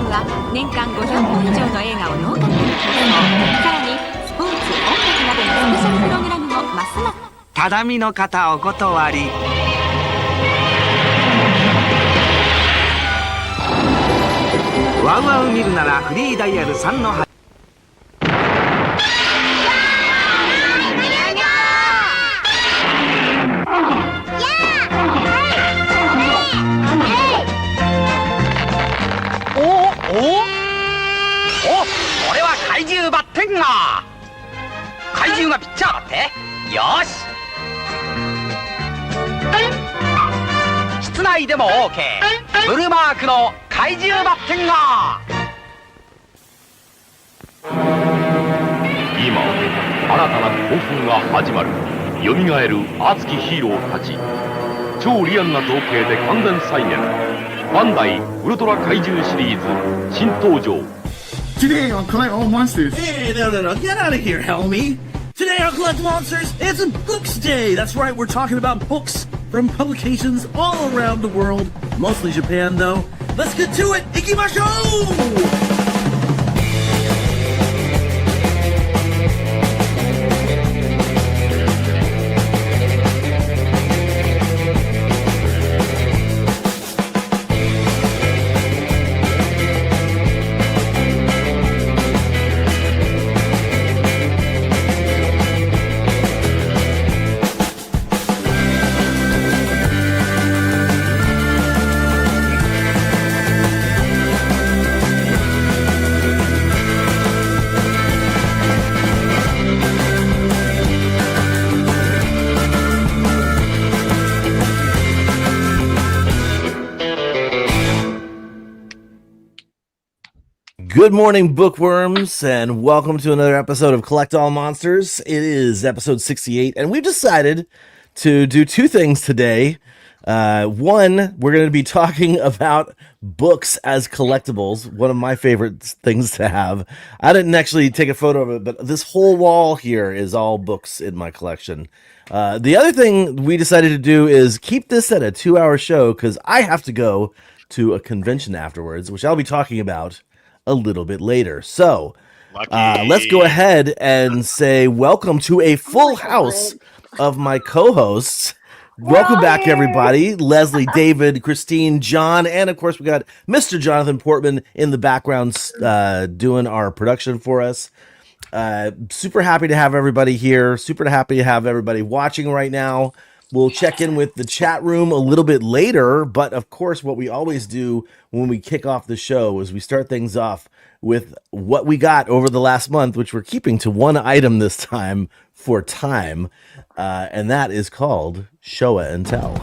は年間500本以上の映画をノーカットに放送。さらにスポーツ、音楽などのスペシャルプログラムもますます。ただみの方お断り。ワウワウ見るならフリーダイヤル3の8。これは怪獣バッテンガー。怪獣がピッチャーだって。よし、室内でも OK。 ブルマークの怪獣バッテンガー。今新たな興奮が始まる。よみがえる熱きヒーローたち。超リアルな造形で完全再現。バンダイウルトラ怪獣シリーズ新登場。 Today on Collectible Monsters. Hey, no, get out of here, Helmy. Today on Collectible Monsters, it's a books day. That's right, we're talking about books from publications all around the world, mostly Japan, though. Let's get to it. Ikimashou! Good morning, bookworms, and welcome to another episode of Collect All Monsters. It is episode 68, and we've decided to do two things today. One, we're going to be talking about books as collectibles, one of my favorite things to have. I didn't actually take a photo of it, but this whole wall here is all books in my collection. The other thing we decided to do is keep this at a 2-hour show because I have to go to a convention afterwards, which I'll be talking about a little bit later. So let's go ahead and say welcome to a full house of my co-hosts. Welcome back, everybody. Leslie, David, Christine, John, and of course we got Mr. Jonathan Portman in the background doing our production for us. Super happy to have everybody here. Super happy to have everybody watching right now. We'll check in with the chat room a little bit later, but of course what we always do when we kick off the show is we start things off with what we got over the last month, which we're keeping to one item this time for time, and that is called Show and Tell.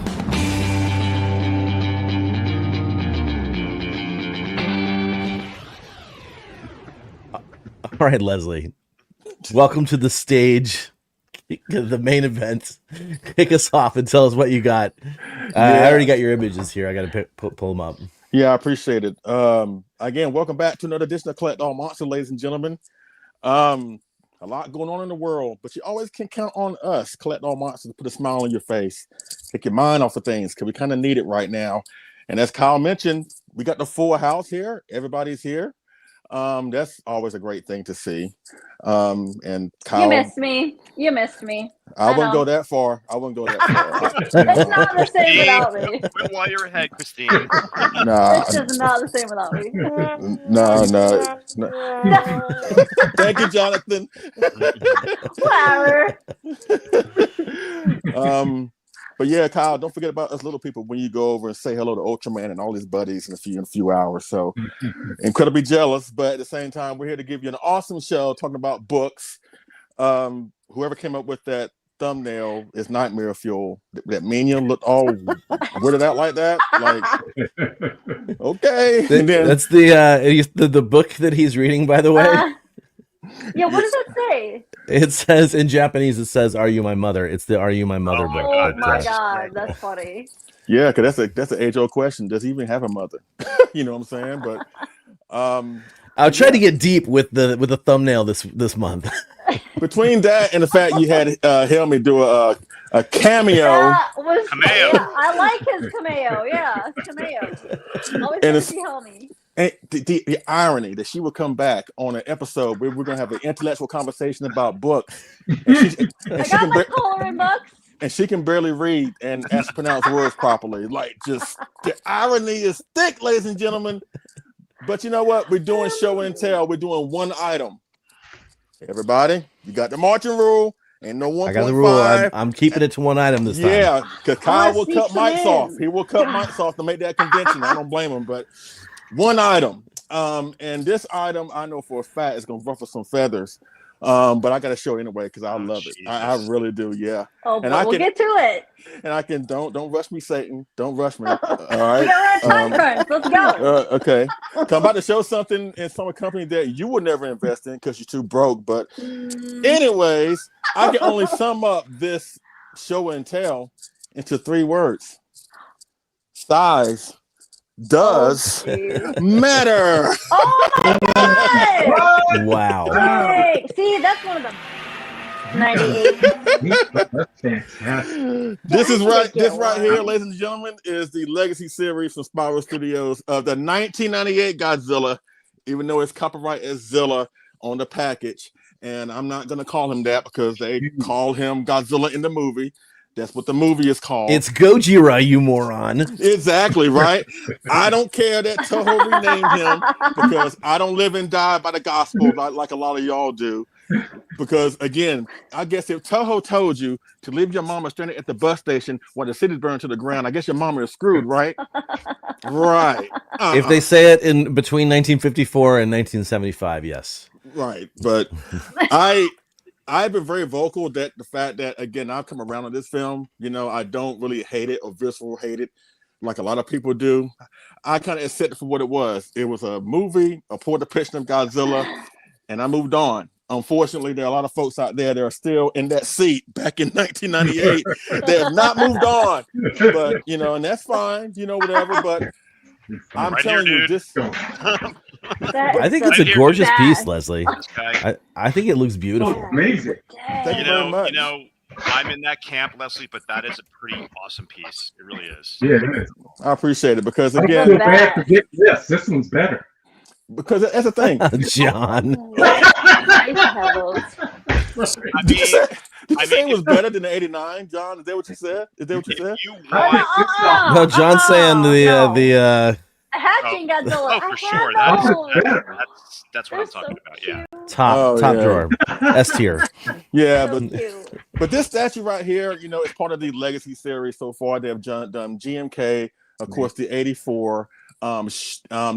All right, Leslie, welcome to the stage. The main event. Kick us off and tell us what you got. I already got your images here. I got to pull them up. Yeah, I appreciate it. Again, welcome back to another edition of Collect All Monsters, ladies and gentlemen. A lot going on in the world, but you always can count on us, Collect All Monsters, to put a smile on your face, take your mind off of things, because we kind of need it right now. And as Kyle mentioned, we got the full house here. Everybody's here. That's always a great thing to see. And Kyle, you missed me. I wouldn't go that far. It's not the same without me. Quit while you're ahead, Christine. Nah, it's just not the same without me. No. Thank you, Jonathan. Whatever. But yeah, Kyle, don't forget about us little people when you go over and say hello to Ultraman and all his buddies in a few hours. So incredibly jealous, but at the same time, we're here to give you an awesome show talking about books. Whoever came up with that thumbnail is nightmare fuel. That minion looked all weirded out like that. Like, okay. That's the book that he's reading, by the way. Yeah, what does it say? It says in Japanese, it says, "Are you my mother?" It's the "Are you my mother?" book. Oh my god, that's funny. Yeah, because that's an age-old question. Does he even have a mother? You know what I'm saying? But I'll try to get deep with the thumbnail this month. Between that and the fact you had Helmy do a cameo. Cameo. Yeah, I like his cameo. Yeah, cameo. Always good to see Helmy. And the irony that she would come back on an episode where we're going to have an intellectual conversation about books, and I got my coloring books. and she can barely read and actually pronounce words properly. Like, just the irony is thick, ladies and gentlemen. But you know what? We're doing show and tell. We're doing one item. Everybody, you got the marching rule. And no 1.5. I got the rule. I'm keeping it to one item this time. Yeah, because Kyle will cut mics in. off. He will cut mics off to make that convention. I don't blame him, but one item. And this item, I know for a fact, is going to ruffle some feathers. But I got to show it anyway because I love it. I really do. Yeah. Oh, and we'll get to it. And I can don't rush me, Satan. Don't rush me. All right. We got time crunch. Let's go. Okay. I'm about to show something in some company that you would never invest in because you're too broke. But anyways, I can only sum up this show and tell into 3 words. Size does matter. Oh my God! Wow. Hey, see, that's one of them. 98. That's fantastic. This right here, ladies and gentlemen, is the Legacy series from Spiral Studios of the 1998 Godzilla, even though it's copyright as Zilla on the package. And I'm not going to call him that because they call him Godzilla in the movie. That's what the movie is called. It's Gojira, you moron. Exactly, right? I don't care that Toho renamed him because I don't live and die by the gospel like a lot of y'all do. Because, again, I guess if Toho told you to leave your mama stranded at the bus station while the city's burned to the ground, I guess your mama is screwed, right? Right. If they say it in between 1954 and 1975, yes. Right. But I've been very vocal that the fact that, again, I've come around on this film, you know, I don't really hate it or visceral hate it like a lot of people do. I kind of accept it for what it was. It was a movie, a poor depiction of Godzilla, and I moved on. Unfortunately, there are a lot of folks out there that are still in that seat back in 1998. They have not moved on. But, you know, and that's fine, you know, whatever. But I'm telling you, this... I think it's a gorgeous piece, Leslie. I think it looks beautiful. Amazing. Thank you very much. You know, I'm in that camp, Leslie, but that is a pretty awesome piece. It really is. Yeah, it is. I appreciate it because, I again... feel bad to get this one's better. Because that's the thing. John. Did you say it was better than the 89, John? Is that what you said? Is that what you said? No, John's saying the Hatching Godzilla. Oh, for sure. That's what I'm talking about. Yeah. Top drawer. S tier. Yeah, but this statue right here, you know, it's part of the Legacy series so far. They have done GMK, of course, the 84.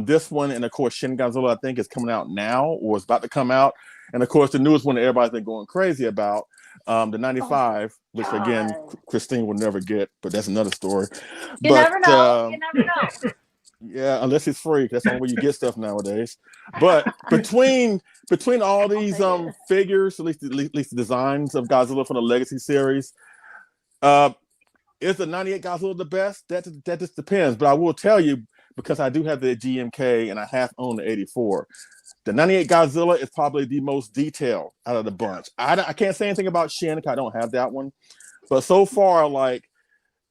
This one, and of course, Shin Godzilla, I think, is coming out now or is about to come out. And of course, the newest one that everybody's been going crazy about, the 95, which again, Christine will never get, but that's another story. You never know. You never know. Yeah, unless it's free. That's the only way you get stuff nowadays. But between all these figures, at least the designs of Godzilla from the Legacy series, is the 98 Godzilla the best? That just depends. But I will tell you, because I do have the GMK and I have owned the 84, the 98 Godzilla is probably the most detailed out of the bunch. I can't say anything about Shin because I don't have that one. But so far, like,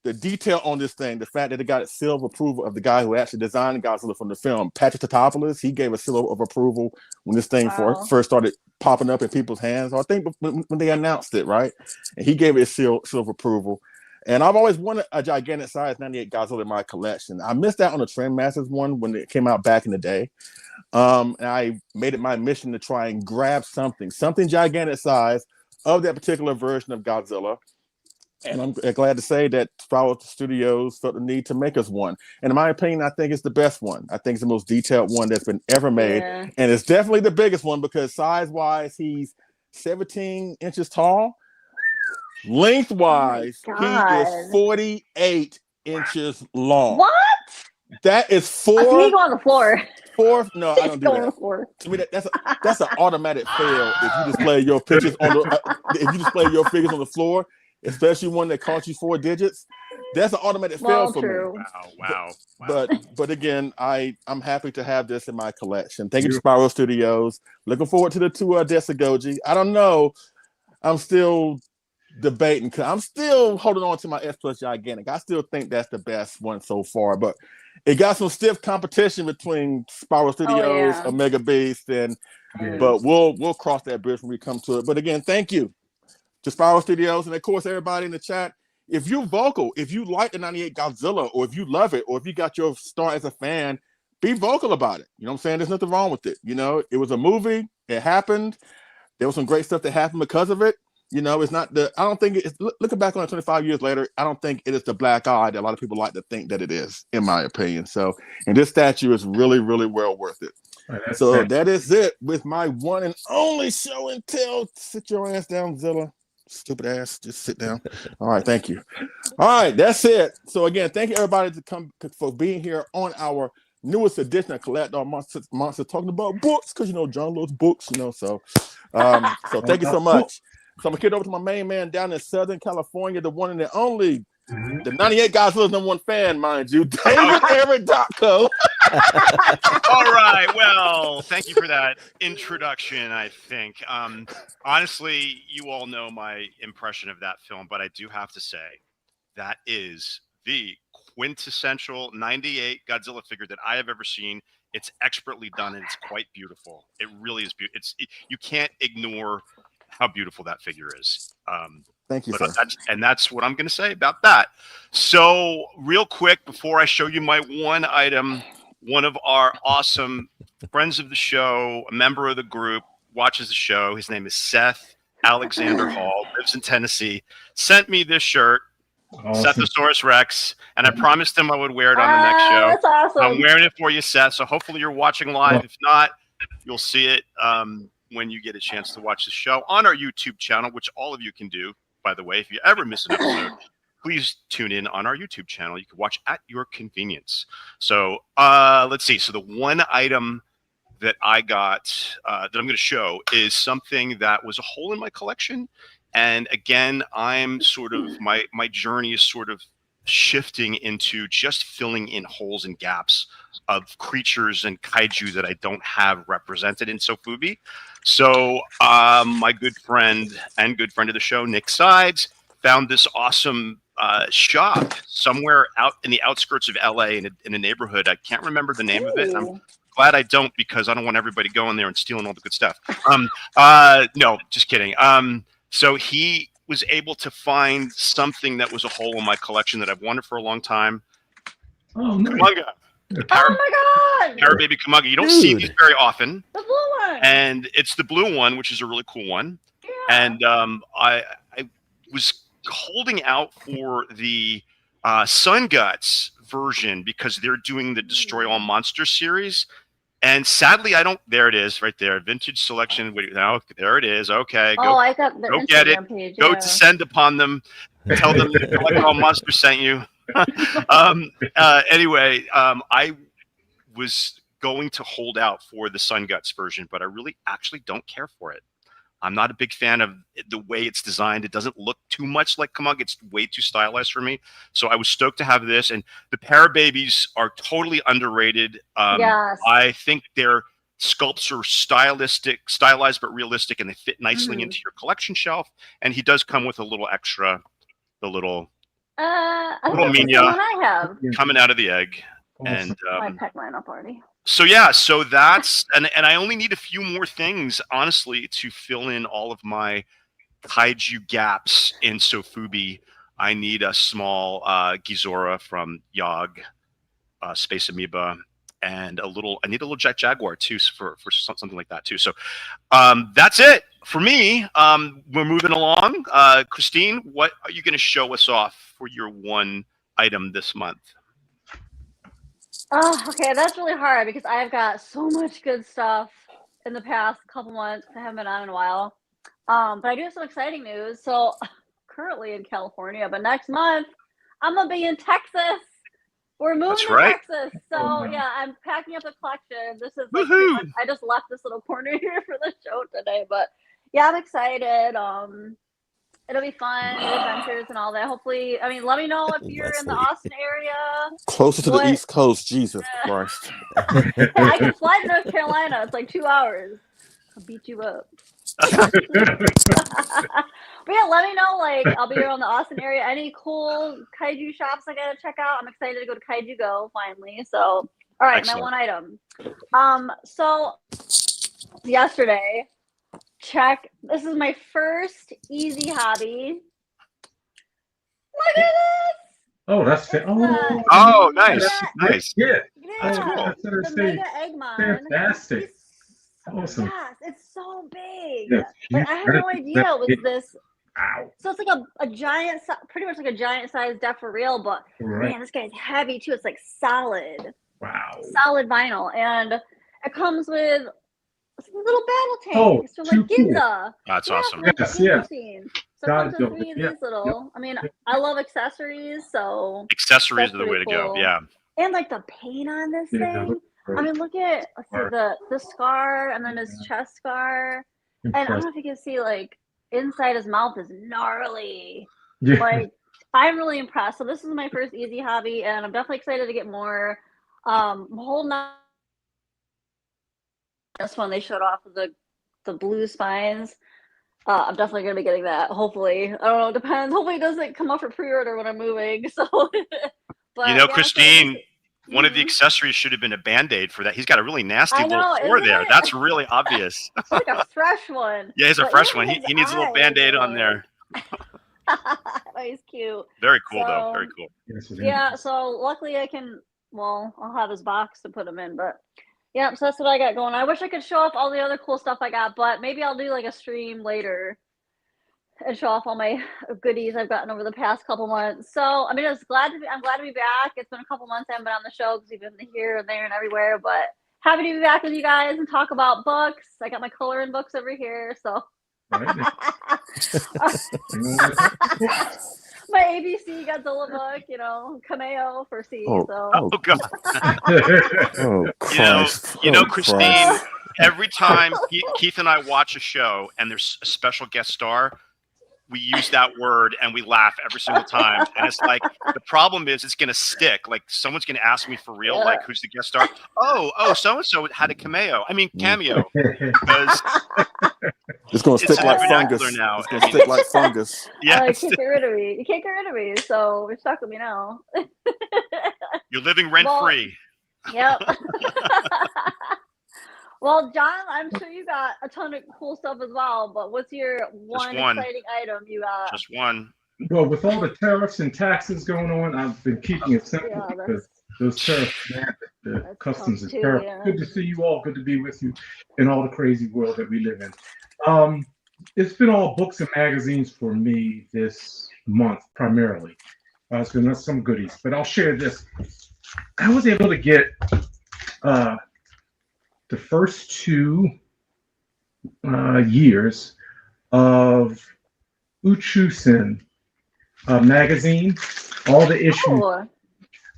the detail on this thing, the fact that it got a seal of approval of the guy who actually designed Godzilla from the film, Patrick Tatopoulos, he gave a seal of approval when this thing first started popping up in people's hands. I think when they announced it, right? And he gave it a seal of approval. And I've always wanted a gigantic size 98 Godzilla in my collection. I missed out on the Trendmasters one when it came out back in the day. And I made it my mission to try and grab something gigantic size of that particular version of Godzilla. And I'm glad to say that Spiral Studios felt the need to make us one. And in my opinion, I think it's the best one. I think it's the most detailed one that's been ever made. Yeah. And it's definitely the biggest one because size-wise, he's 17 inches tall. Lengthwise, he is 48 inches long. What? That is four. Can he go on the floor? No, I don't do that. To me, that's an automatic fail if you display your pictures on if you display your figures on the floor. Especially one that cost you 4 digits, that's an automatic fail for me. Wow. But again, I'm happy to have this in my collection. Thank you to Spiral Studios. Looking forward to the 2 Desagoji. I don't know. I'm still debating. I'm still holding on to my S Plus Gigantic. I still think that's the best one so far. But it got some stiff competition between Spiral Studios, yeah. Omega Beast, and but we'll cross that bridge when we come to it. But again, thank you to Spiral Studios, and of course everybody in the chat. If you're vocal, if you like the 98 Godzilla, or if you love it, or if you got your start as a fan, be vocal about it. You know what I'm saying? There's nothing wrong with it. You know, it was a movie, it happened. There was some great stuff that happened because of it. You know, it's not I don't think it's looking back on it 25 years later, I don't think it is the black eye that a lot of people like to think that it is, in my opinion. So, and this statue is really, really well worth it. So that is it with my one and only show and tell. Sit your ass down, Zilla. Stupid ass, just sit down. All right, thank you. All right, that's it. So again, thank you everybody for being here on our newest edition of Collect All Monsters, talking about books, because you know John loves books, you know. So thank you so much. So I'm gonna get over to my main man down in Southern California, the one and the only, the 98 Godzilla's #1 fan, mind you, David Eric.co. All right. Well, thank you for that introduction, I think. Honestly, you all know my impression of that film, but I do have to say that is the quintessential 98 Godzilla figure that I have ever seen. It's expertly done and it's quite beautiful. It really is beautiful. You can't ignore how beautiful that figure is. Thank you, sir. That's what I'm going to say about that. So real quick, before I show you my one item, one of our awesome friends of the show, a member of the group, watches the show. His name is Seth Alexander Hall, lives in Tennessee, sent me this shirt, Sethosaurus Rex, and I promised him I would wear it on the next show. That's awesome. I'm wearing it for you, Seth, so hopefully you're watching live. If not, you'll see it when you get a chance to watch the show on our YouTube channel, which all of you can do, by the way. If you ever miss an episode, please tune in on our YouTube channel. You can watch at your convenience. So let's see. So the one item that I got that I'm going to show is something that was a hole in my collection. And again, I'm sort of, my journey is sort of shifting into just filling in holes and gaps of creatures and kaiju that I don't have represented in Sofubi. So my good friend and good friend of the show, Nick Sides, found this awesome shop somewhere out in the outskirts of LA in a neighborhood. I can't remember the name of it. I'm glad I don't, because I don't want everybody going there and stealing all the good stuff. No, just kidding. So he was able to find something that was a hole in my collection that I've wanted for a long time. Oh, nice. Kamunga. Oh my God! Parababy Kamunga. You don't see these very often. The blue one. And it's the blue one, which is a really cool one. Yeah. And I was holding out for the Sun Guts version because they're doing the Destroy All Monsters series. And sadly, I don't. There it is, right there. Vintage selection. Wait, now there it is. Okay, go. I got the go Instagram get it. page. Go descend upon them. Tell them the Collect All Monsters sent you. Anyway, I was going to hold out for the Sun Guts version, but I really actually don't care for it. I'm not a big fan of the way it's designed. It doesn't look too much like Kamunga. It's way too stylized for me. So I was stoked to have this. And the Parababies are totally underrated. Yes. I think their sculpts are stylized but realistic, and they fit nicely into your collection shelf. And he does come with a little extra, the little Minya I have. coming out of the egg. And I packed mine up already. so yeah, so that's and I only need a few more things, honestly, to fill in all of my kaiju gaps in Sofubi. I need a small Gizora from Yog, Space Amoeba, and I need a little Jet Jaguar too for something like that too. So that's it for me. We're moving along. Christine, what are you going to show us off for your one item this month? Oh, okay, that's really hard because I've got so much good stuff in the past couple months. I haven't been on in a while. But I do have some exciting news. So currently in California, but next month I'm gonna be in Texas. We're moving to Texas. So yeah, I'm packing up the collection. This is like I just left this little corner here for the show today, but yeah, I'm excited. It'll be fun, new adventures and all that. Hopefully, I mean, let me know if you're in the Austin area. Closer to the East Coast, Jesus Christ. Hey, I can fly to North Carolina. It's like 2 hours. I'll beat you up. But yeah, let me know. Like, I'll be around the Austin area. Any cool kaiju shops I gotta check out? I'm excited to go to Kaiju Go finally. So, all right, Excellent. my one item. So yesterday, check. This is my first easy hobby. Look at this. Oh, that's Oh, nice. Nice. Yeah. That's cool. That's what I The say. Mega Eggman. Fantastic. Awesome. Yes, it's so big. Yes, But I had no idea it was this. Wow. So it's like a giant, pretty much like a giant size deck for real. But Right. man, this guy's heavy too. It's like solid vinyl, and it comes with little battle tanks from too like Ginza. Cool. That's Yeah, awesome. from, like, Yes, the yeah. scene. So it comes with 3 of these little. I mean, I love accessories, so Accessories that's are the way to pretty go. cool. Yeah. And like the paint on this thing. I mean, look at the scar, and then his chest scar, and I don't know if you can see like inside his mouth is gnarly. Yeah. Like, I'm really impressed. So this is my first easy hobby, and I'm definitely excited to get more. I'm holding on. This one they showed off the blue spines. I'm definitely gonna be getting that. Hopefully, I don't know. It depends. Hopefully, it doesn't come up for pre-order when I'm moving. So, but You know, yeah, Christine, so one of the accessories should have been a Band-Aid for that. He's got a really nasty I know, little core isn't there. it? That's really obvious. it's like a fresh one. Yeah, he's a But fresh look one. at He his needs a little eyes, Band-Aid on like- there. He's cute. Very cool, though. So, Very cool. Yeah, so luckily I can, well, I'll have his box to put him in, but yeah, so that's what I got going. I wish I could show off all the other cool stuff I got, but maybe I'll do like a stream later and show off all my goodies I've gotten over the past couple months. So, I mean, I'm glad to be back. It's been a couple months I haven't been on the show because we've been here and there and everywhere, but happy to be back with you guys and talk about books. I got my coloring books over here, so. My ABC Godzilla book, you know, cameo for C. Oh, so. Oh, God. Oh, Christ. You know, Oh, Christine, Christ. every time Keith and I watch a show and there's a special guest star, we use that word and we laugh every single time. And it's like, the problem is it's going to stick. Like, someone's going to ask me for real, like, who's the guest star? Oh, so-and-so had a cameo. I mean, cameo. Because It's going to stick like vernacular fungus. now. It's going to stick like fungus. Yeah. You can't get rid of me. You can't get rid of me. So you're stuck with me now. You're living rent-free. Yep. Well, John, I'm sure you got a ton of cool stuff as well, but what's your one exciting item you got? Just one. Well, with all the tariffs and taxes going on, I've been keeping it simple because those tariffs, man, the customs is terrible. Yeah. Good to see you all. Good to be with you in all the crazy world that we live in. It's been all books and magazines for me this month, primarily. It's been some goodies, but I'll share this. I was able to get the first 2 years of Uchusen magazine, all the issues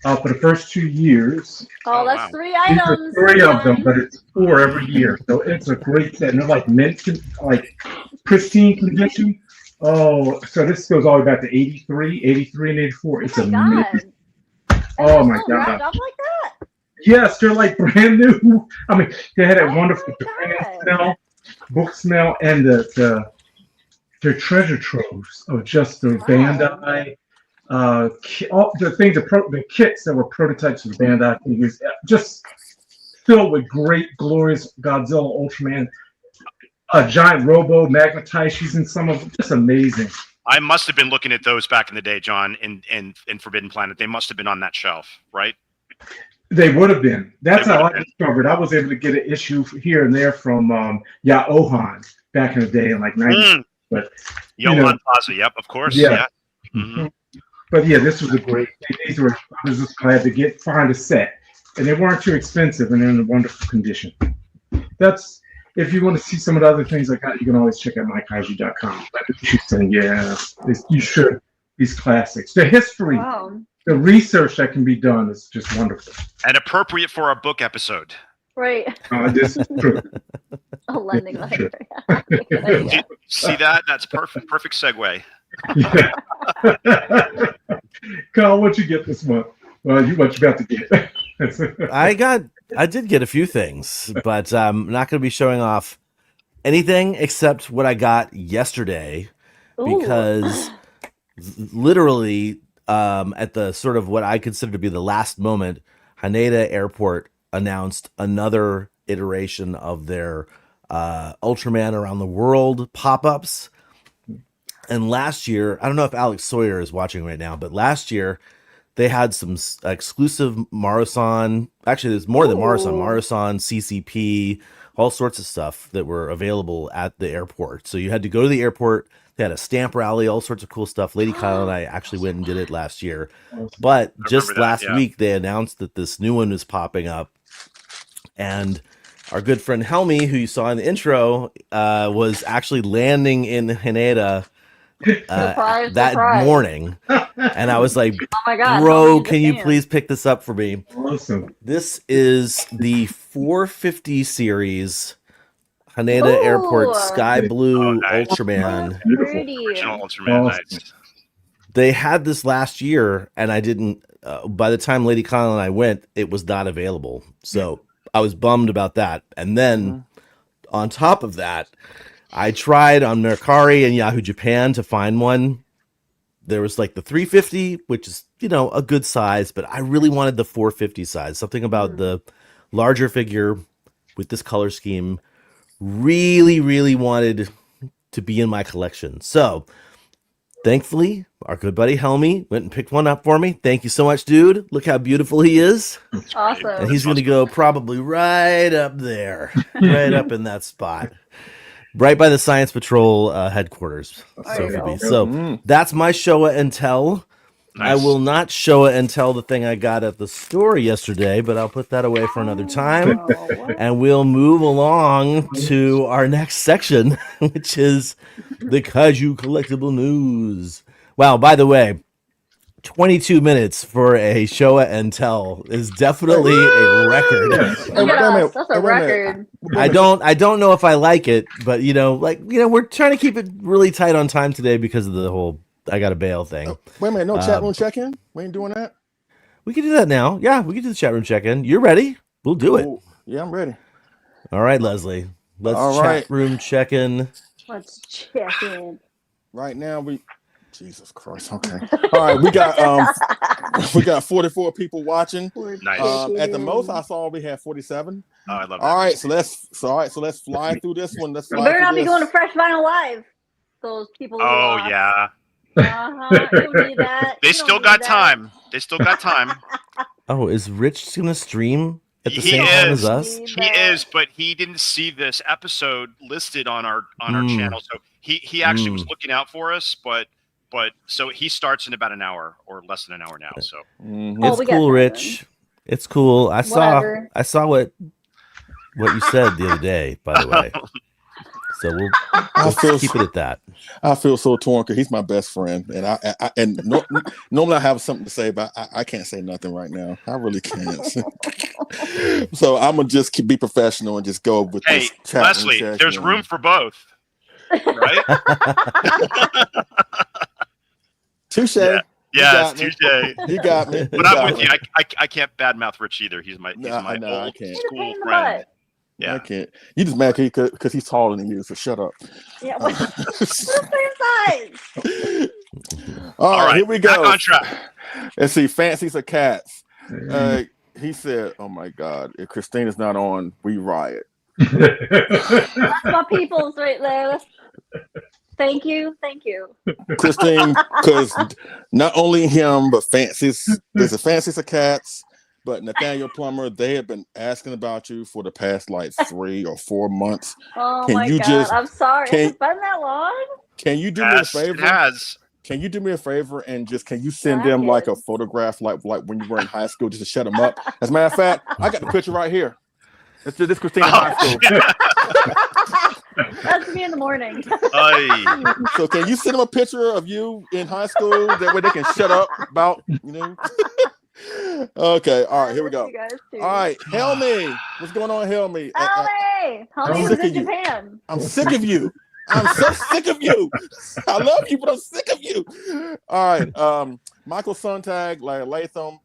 for the first 2 years. Oh, that's 3 These items. are 3 of them, but it's 4 every year. So it's a great set. And they're like mint, like pristine condition. Oh, so this goes all the way back to 83 and 84. It's amazing. Oh my God. Wrapped up like that? Yes, they're like brand new. I mean, they had a wonderful Japan smell, book smell, and their treasure troves of just the Bandai, all the things, the kits that were prototypes of the Bandai figures, just filled with great, glorious Godzilla, Ultraman, a giant Robo, Magnetize. She's in some of them, just amazing. I must have been looking at those back in the day, John, in Forbidden Planet. They must have been on that shelf, right? They would have been. That's how I discovered. I was able to get an issue here and there from Ohan back in the day in like 90s. But Johan Plaza, yep, of course. Yeah. Mm-hmm. But yeah, this was a great. These were. I was just glad to find a set, and they weren't too expensive, and they're in a wonderful condition. That's if you want to see some of the other things I got, you can always check out mykaiju.com. Yeah, you should. These classics, the history. Wow. The research that can be done is just wonderful. And appropriate for our book episode. Right. This is true. A lending letter. See that? That's perfect. Perfect segue. Kyle, what'd you get this month? Well, what you got to get? I did get a few things, but I'm not going to be showing off anything except what I got yesterday. because literally at the sort of what I consider to be the last moment, Haneda Airport announced another iteration of their Ultraman Around the World pop-ups. And last year, I don't know if Alex Sawyer is watching right now, but last year they had some exclusive Marusan. Actually, there's more than Marusan, CCP, all sorts of stuff that were available at the airport. So you had to go to the airport. They had a stamp rally, all sorts of cool stuff. Lady Kyle and I actually went and did it last year. But just last week, they announced that this new one is popping up. And our good friend Helmy, who you saw in the intro, was actually landing in Haneda that morning. And I was like, oh my God, bro, can you please pick this up for me? Awesome. This is the 450 series Haneda Airport Sky Blue Ultraman. Original Ultraman, nice. They had this last year, and I didn't. By the time Lady Kyle and I went, it was not available. So I was bummed about that. And then on top of that, I tried on Mercari and Yahoo Japan to find one. There was like the 350, which is, a good size, but I really wanted the 450 size. Something about the larger figure with this color scheme really, really wanted to be in my collection. So thankfully, our good buddy Helmy went and picked one up for me. Thank you so much, dude. Look how beautiful he is. Awesome. And he's going to go probably right up there, right up in that spot. Right by the Science Patrol headquarters. So that's my Showa and Tell. Nice. I will not Showa and Tell the thing I got at the store yesterday, but I'll put that away for another time. And we'll move along to our next section, which is the Kaiju collectible news. Wow, by the way, 22 minutes for a Showa and Tell is definitely a record. Yes, that's a record. I don't know if I like it, but we're trying to keep it really tight on time today because of the whole I gotta bail thing. Wait a minute, no chat room check-in? We ain't doing that? We can do that now. Yeah, we can do the chat room check-in. You're ready? We'll do it. Yeah, I'm ready. All right, Leslie. Let's room check-in. Let's check in. Right now Jesus Christ. Okay. All right, we got 44 people watching. Nice. At the most I saw we had 47. Oh, I love that. All right, so let's fly through this one. You better not be going to Fresh Vinyl Live. Those people. Oh yeah. You don't need that. They still got time. Oh, is Rich gonna stream at the same time as us? He is, but he didn't see this episode listed on our channel, so he actually was looking out for us, but so he starts in about an hour or less than an hour now. So it's cool, Rich. It's cool. I saw what you said the other day, by the way. So we'll keep it at that. I feel so torn because he's my best friend, and normally I have something to say, but I can't say nothing right now. I really can't. So I'm gonna just be professional and just go with this. Hey, Leslie, there's room for both, right? Touche. Yes, touche. You got me. But I'm with you. I can't badmouth Rich either. He's my old school friend. Yeah. I can't. You just mad because he's taller than you, so shut up. Yeah, we're the same size. All right, here we go. Back on track. Let's see. Fancies are cats. He said, "Oh my God, if Christina's not on, we riot." That's my people's right there. Thank you. Christine, because not only him, but there's a Fancies of Cats, but Nathaniel Plummer, they have been asking about you for the past like 3 or 4 months. Oh my God, I'm sorry. It's been that long? Can you do me a favor? It has. Can you do me a favor and can you send them like a photograph like when you were in high school just to shut them up? As a matter of fact, I got the picture right here. This Christina in high school. That's me in the morning. So can you send them a picture of you in high school? That way they can shut up about, Okay, all right, here we go. All right, Helmy. What's going on, Helmy? Helmy was in Japan. I'm sick of you. I'm so sick of you. I love you, but I'm sick of you. All right, Michael Sontag, Larry Latham,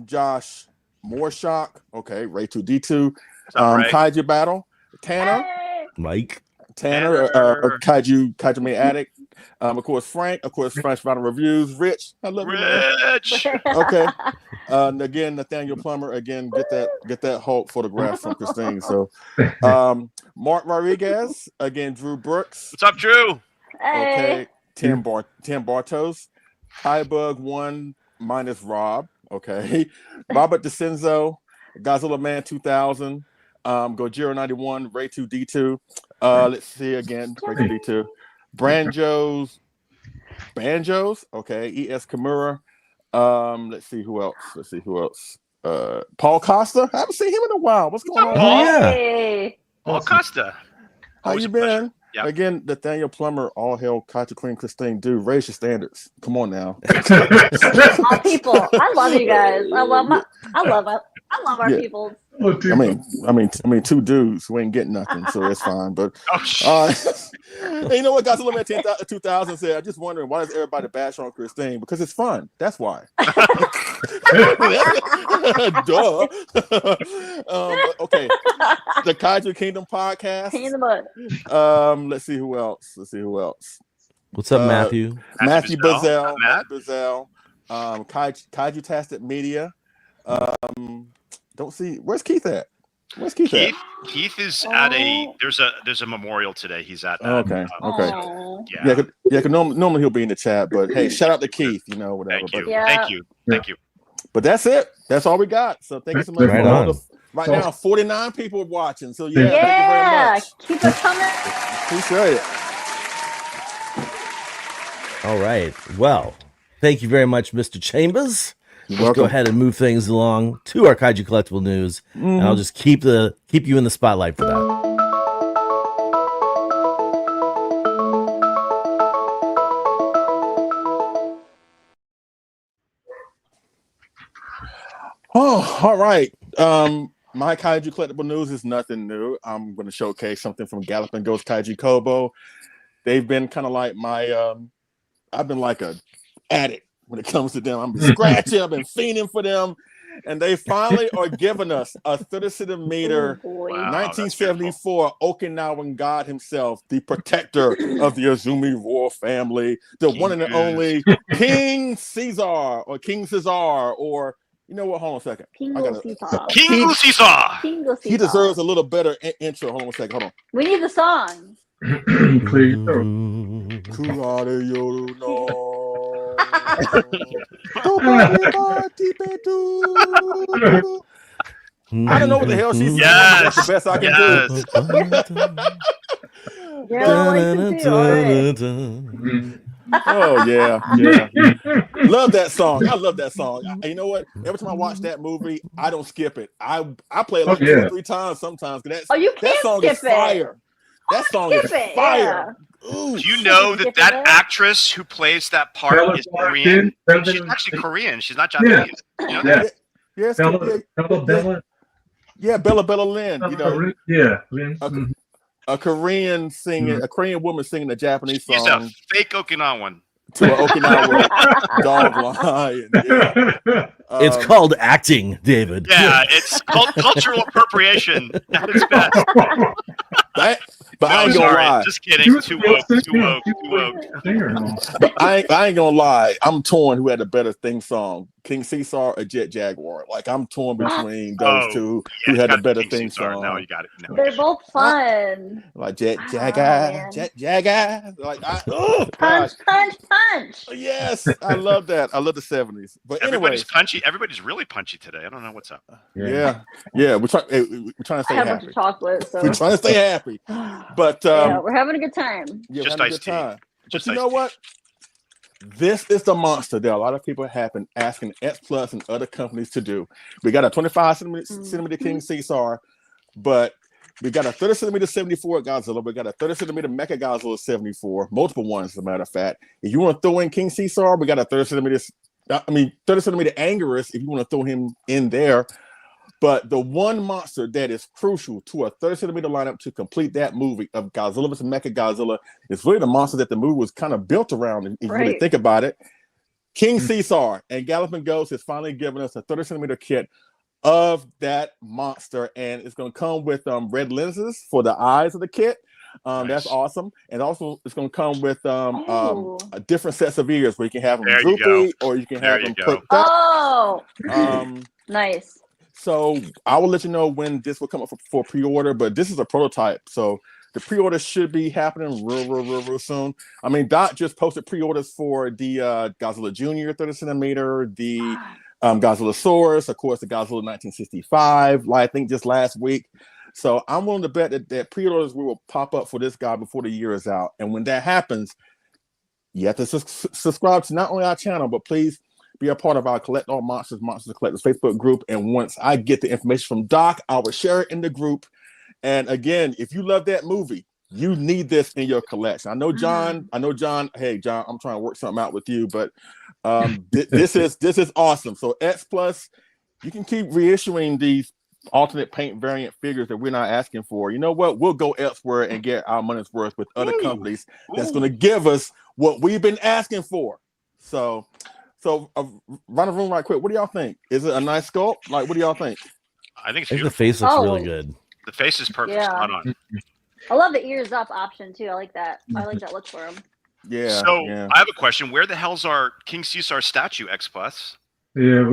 Josh Morshock, okay, Ray 2D2, Kaiju Battle, Tanner, Mike, Tanner, Kaiju May Addict, Of course, Frank. Of course, French Final Reviews. Rich, I love you, man. Rich. Okay. And again, Nathaniel Plummer. Again, get that Hulk photograph from Christine. So, Mark Rodriguez. Again, Drew Brooks. What's up, Drew? Okay. Tim Bartos. Highbug 1 minus Rob. Okay. Robert DeCenzo. Godzilla Man 2000. Gojira 91. Ray 2D2. Let's see again. Ray 2D2. Banjos. Okay. E.S. Kimura. Let's see who else. Paul Costa. I haven't seen him in a while. What's going on? Paul? Yeah. Paul Costa. How Always you a pleasure. been? Yeah. Again, Nathaniel Plummer, all hail Kaiju Queen Christine. Dude, raise your standards. Come on now. All people, I love you guys. I love our Yeah. people. I mean, two dudes who ain't getting nothing, so it's fine. But and you know what, Godzilla Man 2000 said? I'm just wondering, why does everybody bash on Christine? Because it's fun. That's why. Duh. Okay. The Kaiju Kingdom podcast. Pain in the butt. Let's see who else. What's up, Matthew? Matthew Bazell. Matt. Kaiju Tastic Media. Don't see where's Keith at? Keith is at there's a memorial today. He's at that. Okay. Aww. Yeah. Yeah. Normally he'll be in the chat, but hey, shout out to Keith. Whatever. Thank you. But, Yeah. Thank you. but that's it. That's all we got. So thank you so much. Right for all on. right now, 49 people watching. So yeah, Yeah. thank you very much. Keep it coming. Appreciate it. All right. Well, thank you very much, Mr. Chambers. Let's welcome. go ahead and move things along to our Kaiju Collectible News, and I'll just keep you in the spotlight for that. Oh, all right. My Kaiju Collectible News is nothing new. I'm going to showcase something from Galloping Ghost Kaiju Kobo. They've been kind of like my I've been like a addict when it comes to them. I've been scratching, I've been fiending for them, and they finally are giving us a 30 centimeter 1974 Okinawan god himself, the protector of the Azumi royal family, the one and only King Caesar, or you know what? Hold on a second. King Caesar. He deserves a little better intro. Hold on a second. Hold on. We need the song. Please. Kurare yoru no. I don't know what the hell she's saying. Yes. That's the best I can do. Oh yeah. Love that song. I love that song. You know what? Every time I watch that movie, I don't skip it. I play it like 2 or 3 times sometimes. You can't that song skip is fire. That song is fire. Do you know that actress who plays that part is Korean? She's actually Korean. She's not Japanese. You know that? Yes. Bella Lynn. A Korean singing, a Korean woman singing a Japanese song. She's a fake Okinawan. To an Okinawa dog line. Yeah. It's called acting, David. Yeah, it's cultural appropriation at its best. But I ain't gonna lie. Just kidding. Too woke. I ain't gonna lie. I'm torn who had a better theme song, King Caesar or Jet Jaguar. Like I'm torn between those two. Who had a better theme song? No, you got it. No. They're both fun. Like Jet Jaguar. Like punch. Yes, I love that. I love the 70s. But everybody's punchy. Everybody's really punchy today. I don't know what's up. Yeah. We're trying to stay happy. Chocolate. So. We're trying to stay happy. But we're having a good time. Yeah, just iced tea. But you know what? This is the monster that a lot of people have been asking X Plus and other companies to do. We got a 25 centimeter King Caesar, but we got a 30 centimeter 74 Godzilla. We got a 30 centimeter Mecha Godzilla 74, multiple ones, as a matter of fact. If you want to throw in King Caesar, we got a 30 centimeter Anguirus, if you want to throw him in there. But the one monster that is crucial to a 30 centimeter lineup to complete that movie of Godzilla vs. Mecha Godzilla is really the monster that the movie was kind of built around, if you really think about it. King Caesar and Galloping Ghost has finally given us a 30 centimeter kit of that monster, and it's going to come with red lenses for the eyes of the kit. That's awesome. And also, it's going to come with Oh. different sets of ears where you can have them There you droopy or you can There have you them go. perked up. Oh, nice. So I will let you know when this will come up for pre-order, but this is a prototype. So the pre-order should be happening real soon. I mean, Dot just posted pre-orders for the Godzilla Jr. 30 centimeter, the Godzillasaurus, of course, the Godzilla 1965, I think just last week. So I'm willing to bet that pre-orders will pop up for this guy before the year is out. And when that happens, you have to subscribe to not only our channel, but please be a part of our Collect All Monsters Collectors Facebook group. And once I get the information from Doc, I will share it in the group. And again, if you love that movie, you need this in your collection. I know John. Hey, John, I'm trying to work something out with you, but this is awesome. So X Plus, you can keep reissuing these alternate paint variant figures that we're not asking for. You know what? We'll go elsewhere and get our money's worth with other companies that's going to give us what we've been asking for. So run the room right quick. What do y'all think? Is it a nice sculpt? Like, what do y'all think? I think it's the beautiful. face looks really good. The face is perfect. Yeah. Spot on. I love the ears up option too. I like that. I like that look for him. Yeah. So I have a question. Where the hell's our King Caesar statue, X Plus? Yeah,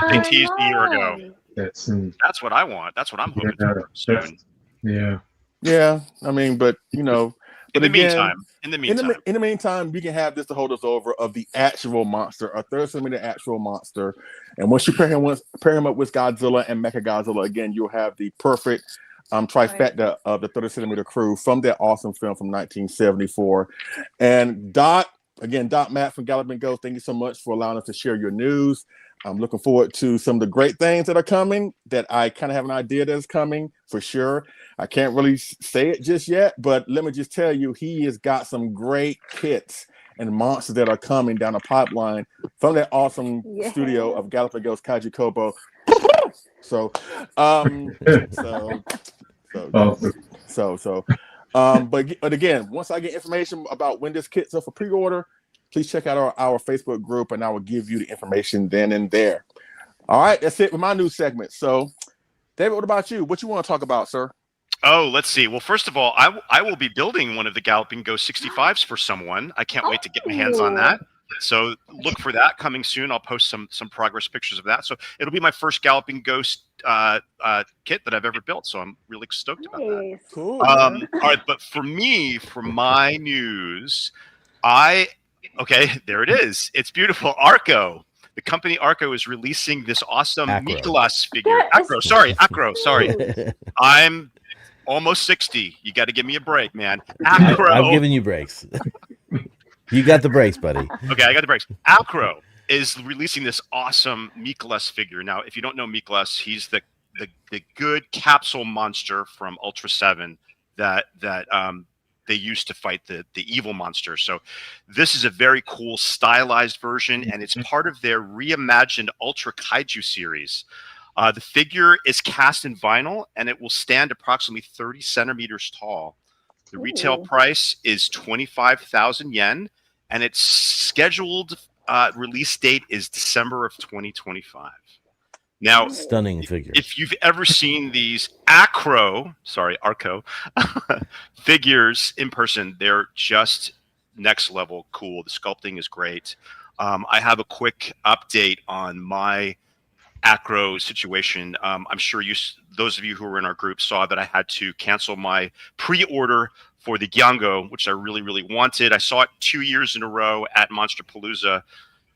They teased a year ago. That's what I want. That's what I'm hoping for soon. Yeah. I mean, but you know, in the meantime, in the meantime, you can have this to hold us over of the actual monster, a 30 centimeter actual monster. And once you pair him up with Godzilla and Mechagodzilla, again, you'll have the perfect trifecta of the 30 centimeter crew from that awesome film from 1974. And Dot Matt from Galloping Ghost, thank you so much for allowing us to share your news. I'm looking forward to some of the great things that are coming that I kind of have an idea that's coming for sure. I can't really say it just yet, but let me just tell you, he has got some great kits and monsters that are coming down the pipeline from that awesome studio of Galloping Ghost Kaiju Kobo. But again, once I get information about when this kit's up for pre-order, please check out our Facebook group, and I will give you the information then and there. All right, that's it with my news segment. So, David, what about you? What you want to talk about, sir? Oh, let's see. Well, first of all, I will be building one of the Galloping Ghost 65s for someone. I can't wait to get my hands on that. So look for that coming soon. I'll post some progress pictures of that. So it'll be my first Galloping Ghost kit that I've ever built. So I'm really stoked about that. Cool. All right, but for my news, there it is. It's beautiful. Arco. The company Arco is releasing this awesome Mikolas figure. Acro. Sorry. I'm almost 60. You got to give me a break, man. Acro. I'm giving you breaks. You got the breaks, buddy. Okay, I got the breaks. Acro is releasing this awesome Mikolas figure. Now, if you don't know Mikolas, he's the good capsule monster from Ultra 7 that they used to fight the evil monster. So this is a very cool stylized version, and it's part of their reimagined Ultra Kaiju series. The figure is cast in vinyl, and it will stand approximately 30 centimeters tall. The retail price is 25,000 yen, and its scheduled release date is December of 2025. Now, stunning figure. If you've ever seen these Arco figures in person, they're just next level cool. The sculpting is great. I have a quick update on my Acro situation. I'm sure those of you who were in our group saw that I had to cancel my pre-order for the Gyango, which I really, really wanted. I saw it 2 years in a row at Monsterpalooza.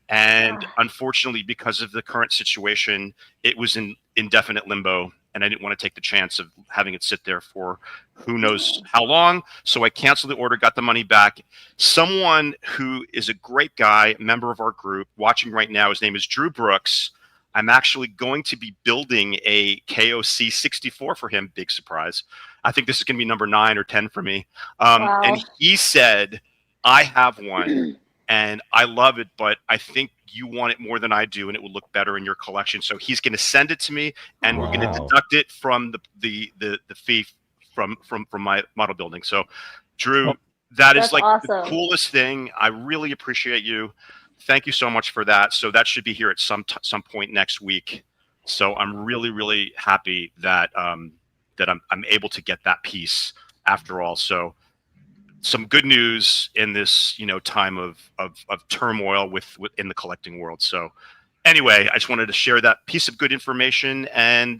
And unfortunately, because of the current situation, it was in indefinite limbo, and I didn't want to take the chance of having it sit there for who knows how long. So I canceled the order, got the money back. Someone who is a great guy, member of our group, watching right now, his name is Drew Brooks. I'm actually going to be building a KOC 64 for him. Big surprise. I think this is going to be number 9 or 10 for me. And he said, I have one. And I love it, but I think you want it more than I do, and it will look better in your collection. So he's going to send it to me, and we're going to deduct it from the fee from my model building. So, Drew, that's like awesome. The coolest thing. I really appreciate you. Thank you so much for that. So that should be here at some point next week. So I'm really, really happy that that I'm able to get that piece after all. So some good news in this, time of turmoil in the collecting world. So anyway, I just wanted to share that piece of good information. And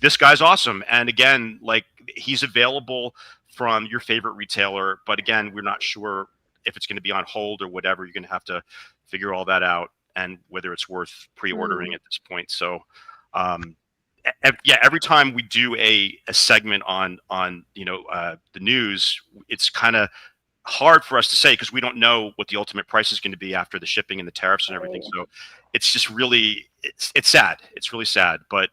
this guy's awesome. And again, like, he's available from your favorite retailer, but again, we're not sure if it's going to be on hold or whatever. You're going to have to figure all that out, and whether it's worth pre-ordering at this point. So every time we do a segment on the news, it's kind of hard for us to say because we don't know what the ultimate price is going to be after the shipping and the tariffs and everything. So it's just really it's sad. It's really sad, but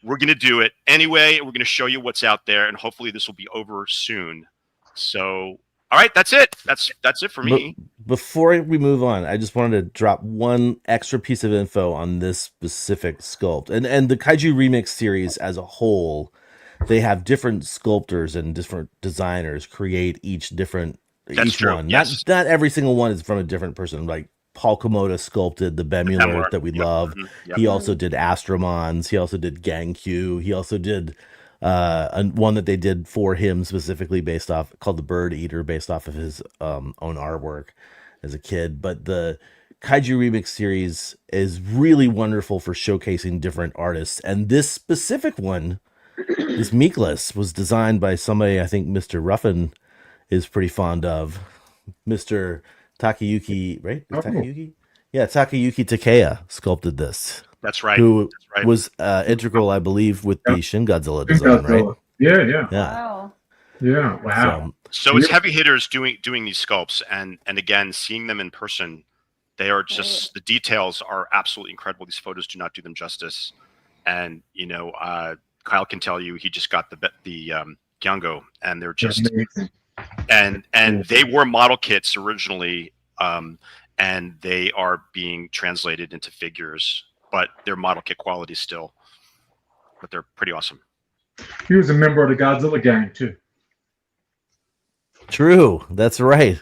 we're going to do it anyway. We're going to show you what's out there, and hopefully this will be over soon. So all right, that's it. That's it for me. Before we move on, I just wanted to drop one extra piece of info on this specific sculpt. And the Kaiju Remix series as a whole, they have different sculptors and different designers create each true. one. Yes. Not every single one is from a different person. Like Paul Komoda sculpted the Bemulor that we love. Yep. He also did Astromons. He also did Gangkyu. He also did one that they did for him specifically called the Bird Eater, based off of his own artwork as a kid. But the Kaiju Remix series is really wonderful for showcasing different artists. And this specific one, this Meekless, was designed by somebody I think Mr. Ruffin is pretty fond of, Mr. Takayuki, right? Takayuki? Yeah, Takayuki Takeya sculpted this. That's right. Who was integral, I believe, with the Shin Godzilla design, right? Yeah. Wow. Yeah. Wow. So it's heavy hitters doing these sculpts, and again, seeing them in person, they are just the details are absolutely incredible. These photos do not do them justice, and Kyle can tell you he just got the Gyango, and they're just and they were model kits originally, and they are being translated into figures, but they're model kit quality still, but they're pretty awesome. He was a member of the Godzilla gang too. True, that's right.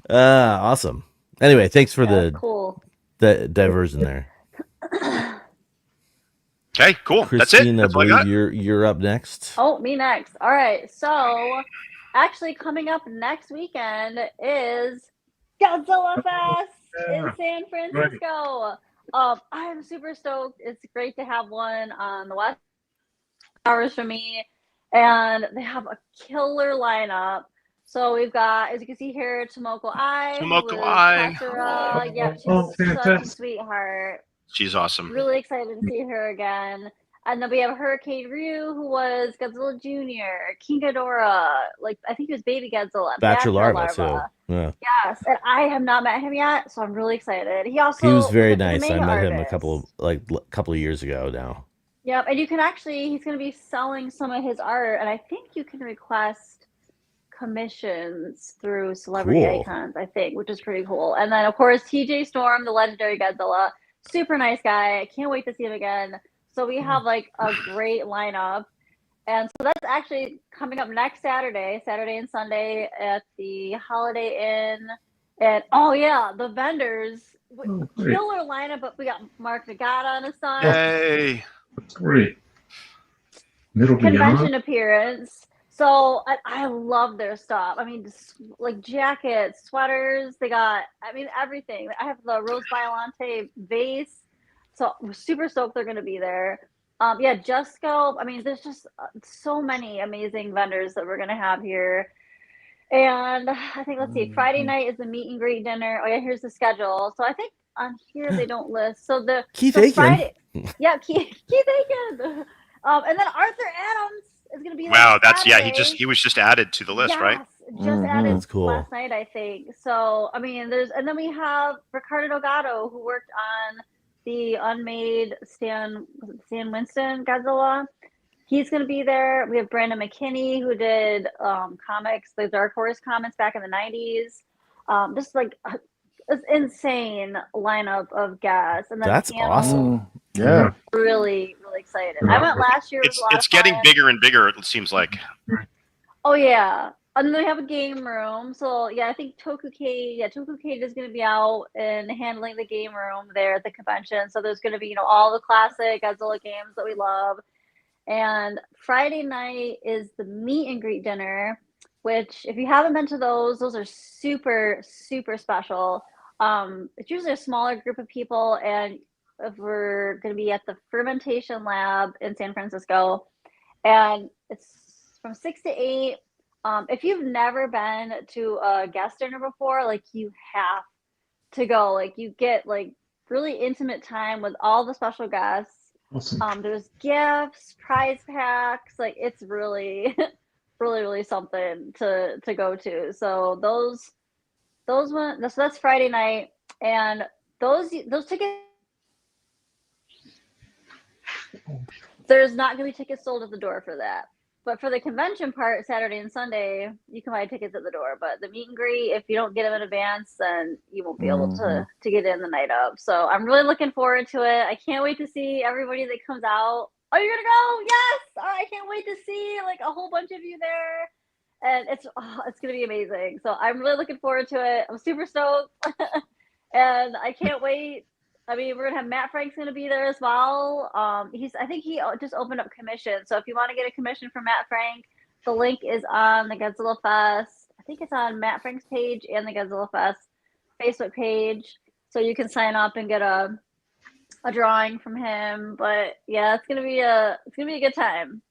Awesome. Anyway, thanks for the diversion there. Okay, cool. Christine, That's it. I believe you're up next. Oh, me next. All right. So, actually, coming up next weekend is Godzilla Fest in San Francisco. I'm super stoked. It's great to have one on the West hours from me, and they have a killer lineup. So we've got, as you can see here, Tomoko Ai. Yep, she's such a sweetheart. She's awesome. Really excited to see her again. And then we have Hurricane Ryu, who was Godzilla Jr., King Ghidorah, I think he was Baby Godzilla. Bachelor Larva, too. Yeah. Yes, and I have not met him yet, so I'm really excited. He was very nice. I met him a couple of years ago now. Yep, and you can he's going to be selling some of his art, and I think you can request commissions through Celebrity Icons, I think, which is pretty cool. And then, of course, TJ Storm, the legendary Godzilla. Super nice guy. I can't wait to see him again. So we have a great lineup. And so that's actually coming up next Saturday and Sunday at the Holiday Inn. And the vendors, killer lineup, but we got Mark Nagata on the sun. Hey. That's great. Convention appearance. So I love their stuff. I mean, jackets, sweaters. They got, everything. I have the Rose Violante vase. So we're super stoked they're going to be there. Just Go. There's just so many amazing vendors that we're going to have here. And I think, let's see, Friday night is the meet and greet dinner. Oh, yeah, here's the schedule. So I think on here they don't list. So Keith Aiken. Friday, Keith Aiken. And then Arthur Adams is going to be there. Wow, Saturday. he was just added to the list, right? Just added That's cool. last night, I think. So and then we have Ricardo Delgado, who worked on the unmade Stan Winston Godzilla. He's going to be there. We have Brandon McKinney, who did comics, the Dark Horse comics back in the 90s. Just this insane lineup of guests. And then that's awesome. Yeah. Really, really excited. I went last year. It's getting bigger and bigger, it seems like. Oh, yeah. And then they have a game room. So, I think Toku Cage is going to be out and handling the game room there at the convention. So there's going to be, all the classic Godzilla games that we love. And Friday night is the meet and greet dinner, which if you haven't been to those are super, super special. It's usually a smaller group of people, and if we're going to be at the fermentation lab in San Francisco, and it's from 6 to 8. If you've never been to a guest dinner before, like you have to go. Like you get like really intimate time with all the special guests. Awesome. There's gifts, prize packs. Like it's really, really, really something to go to. So that's Friday night, and those tickets. There's not going to be tickets sold at the door for that. But for the convention part, Saturday and Sunday, you can buy tickets at the door. But the meet and greet, if you don't get them in advance, then you won't be able to get in the night of. So I'm really looking forward to it. I can't wait to see everybody that comes out. Oh, you're going to go? Yes! I can't wait to see like a whole bunch of you there. And it's going to be amazing. So I'm really looking forward to it. I'm super stoked. And I can't wait. I mean, we're gonna have Matt Frank's gonna be there as well. I think he just opened up commission. So if you want to get a commission from Matt Frank, the link is on the Godzilla Fest. I think it's on Matt Frank's page and the Godzilla Fest Facebook page. So you can sign up and get a drawing from him. But yeah, it's gonna be a good time.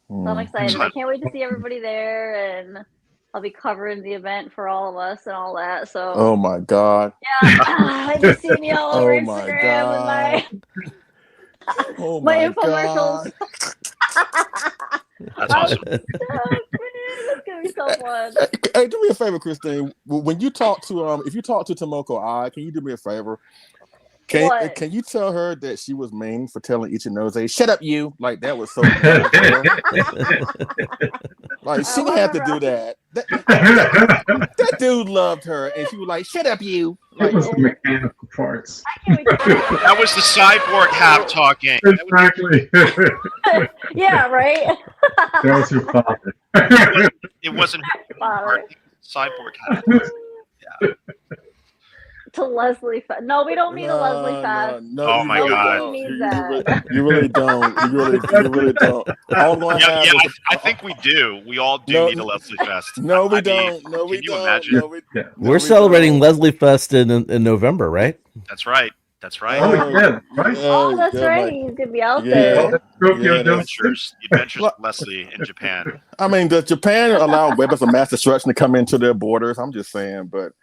So I'm excited. I can't wait to see everybody there, and I'll be covering the event for all of us and all that. So. Oh my God. Yeah, you see me all over my Instagram with my infomercials. That's awesome. It's gonna be so fun. Hey, do me a favor, Christine. When you talk to if you talk to Tomoko, can you do me a favor? Can you tell her that she was mean for telling Ichinose, "Shut up, you"? Like that was so. Like she didn't have to do that. That dude loved her, and she was like, "Shut up, you." Like, it was the mechanical parts. That was the cyborg half talking. Exactly. Yeah, right. That was her father. It wasn't her father. Cyborg half. Yeah. To Leslie Fest. No, we don't mean a Leslie Fest. No, oh my God! You really don't. You really don't. I think we do. We all do need a Leslie Fest. No, we don't. No, we don't. Can you imagine? We're celebrating Leslie Fest in November, right? That's right. That's right. Oh yeah, right. Oh, that's right. He's gonna be out there. Adventures with Leslie in Japan. I mean, does Japan allow weapons of mass destruction to come into their borders? I'm just saying, but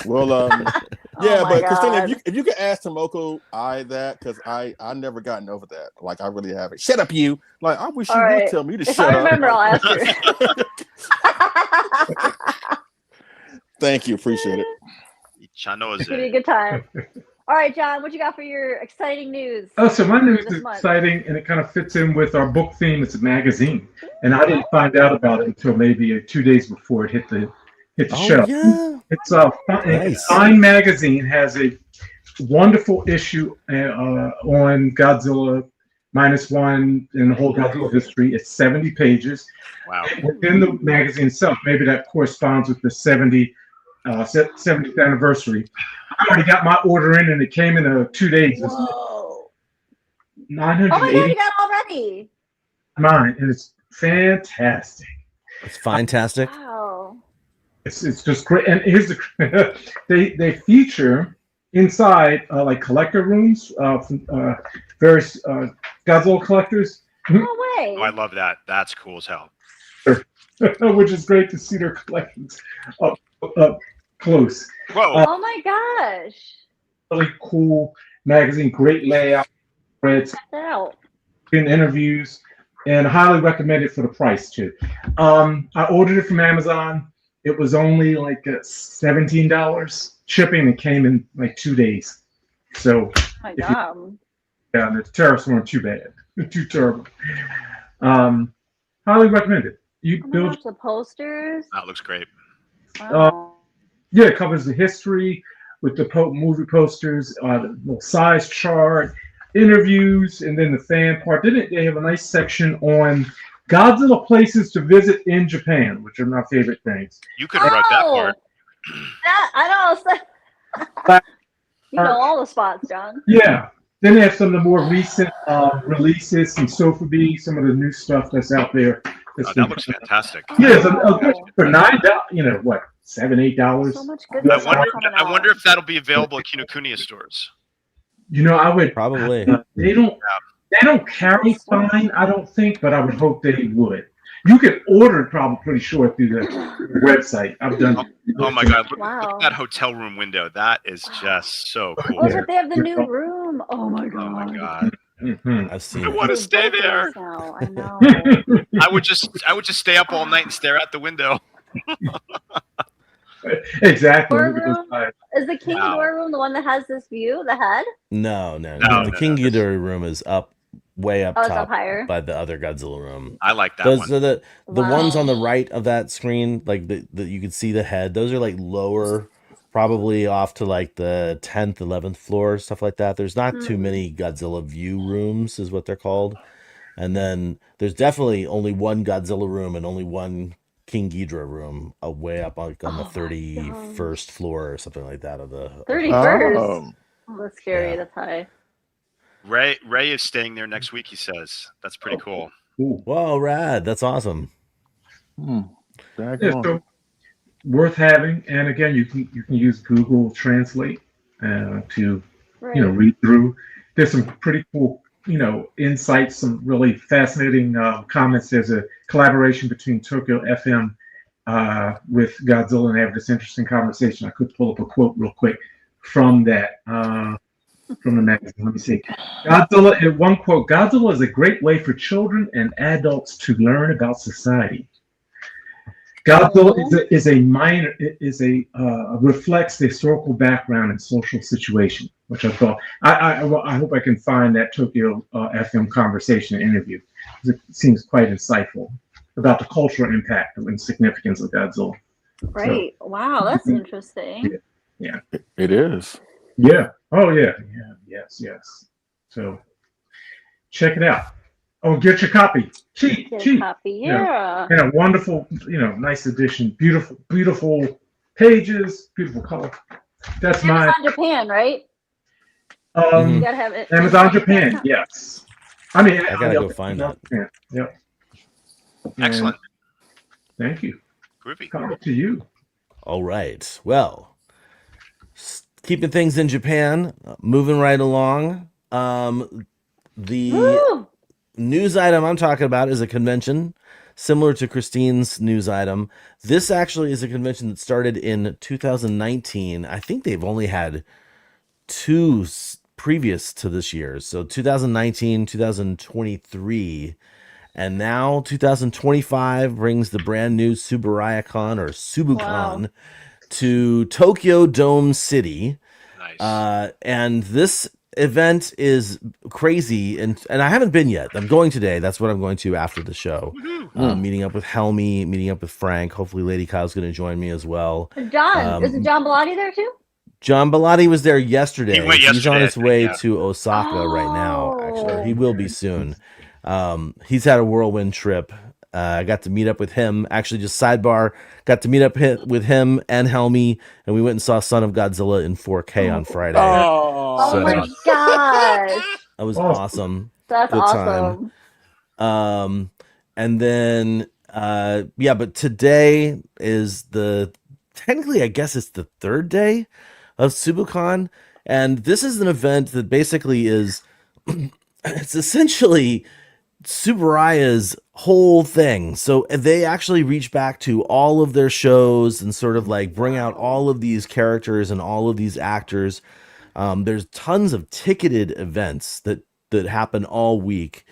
well, but Christina, if you could ask Tomoko that, because I never gotten over that. Like I really haven't. Shut up, you. Like I wish you would tell me to shut up. If I remember, I'll ask her. Thank you, appreciate it. It's gonna be a good time. All right, John, what you got for your exciting news? Oh, so my news is exciting, and it kind of fits in with our book theme. It's a magazine, and I didn't find out about it until maybe 2 days before it hit the shelf. Yeah. It's Fine Magazine has a wonderful issue on Godzilla -1 and the whole Godzilla history. It's 70 pages. Wow. Within the magazine itself, maybe that corresponds with the 70th anniversary. I already got my order in, and it came in 2 days. Whoa. 980. Oh my God, you got it already. Mine, and it's fantastic. It's fantastic. Wow. It's just great. And here's the they feature inside like collector rooms from various Godzilla collectors. No way. Oh, I love that. That's cool as hell. Which is great to see their collections up close. Whoa. Oh my gosh. Really cool magazine, great layout, spreads, interviews, and highly recommend it for the price too. I ordered it from Amazon. It was only like $17 shipping. It came in like 2 days. So my God. Yeah, the tariffs weren't too bad. Too terrible. Highly recommend it. You build the posters. That looks great. Wow. Yeah, it covers the history with the movie posters, the little size chart, interviews, and then the fan part. They have a nice section on Godzilla places to visit in Japan, which are my favorite things. You could have wrote that part. I know. You know all the spots, John. Yeah. Then they have some of the more recent releases, some Sophie, some of the new stuff that's out there. That looks fantastic. Yeah, for $9, what, $7-8. So much good I stuff wonder. coming I out. wonder if that'll be available at Kinokuniya stores. I would Probably. They don't carry fine, I don't think, but I would hope they would. You can order it probably pretty sure through the website. I've done. Oh my God! Look Wow. at that hotel room window. That is just so cool. Oh, but they have the new room. Oh my god. Oh my God! I've seen I it. want to stay there. Now. I know. I would just stay up all night and stare out the window. Exactly. Door room? Is the King Door room the one that has this view, the head? No. The King Ghidorah room is up, way up Oh, it's top up higher? by the other Godzilla room. I like that Those one. are the Wow. ones on the right of that screen, like the you can see the head. Those are like lower, probably off to like the 10th, 11th floor, stuff like that. There's not too many Godzilla view rooms, is what they're called. And then there's definitely only one Godzilla room and only one King Ghidorah room, way up on the 31st floor or something like that of the 31st. Oh. Oh, that's scary. Yeah. That's high. Ray is staying there next week. He says that's pretty cool. Whoa, rad! That's awesome. So worth having, and again, you can use Google Translate to read through. There's some pretty cool insights, some really fascinating comments. There's a collaboration between Tokyo FM with Godzilla, and they have this interesting conversation. I could pull up a quote real quick from that. From the magazine. Let me see. Godzilla, one quote, Godzilla is a great way for children and adults to learn about society. Godzilla reflects the historical background and social situation, which I thought, I hope I can find that Tokyo FM conversation interview. It seems quite insightful about the cultural impact and significance of Godzilla. Right. So, wow, that's interesting. Yeah. It is. Yeah. Oh, yeah. Yes. So, check it out. Oh, get your copy. Cheap. Copy. Yeah. And a wonderful, nice edition. Beautiful pages. Beautiful color. That's Amazon Japan, right? You gotta have it. Amazon Japan. Yes. I gotta go find that. Yep. Excellent. Thank you. Groovy. Coming to you. All right. Well, keeping things in Japan, moving right along. The news item I'm talking about is a convention similar to Christine's news item. This actually is a convention that started in 2019. I think they've only had 2 previous to this year. So 2019, 2023, and now 2025 brings the brand new Subaraya-con or Subucon to Tokyo Dome City. Nice. And this event is crazy, and I haven't been yet. I'm going today. That's what I'm going to after the show. Meeting up with Helmy, meeting up with Frank. Hopefully Lady Kyle's going to join me as well. John, is John Bellotti there too? John Bellotti was there yesterday. He went yesterday, He's on his way yeah. to Osaka right now, actually. He will be soon. He's had a whirlwind trip. I got to meet up with him. Actually, just sidebar, got to meet up with him and Helmy, and we went and saw Son of Godzilla in 4K on Friday. Oh my gosh. That was awesome. That's Good awesome. time. And then, but today is technically, I guess it's the 3rd day of Subucon. And this is an event that basically is, it's essentially Subaraya's whole thing. So they actually reach back to all of their shows and sort of like bring out all of these characters and all of these actors. There's tons of ticketed events that happen all week.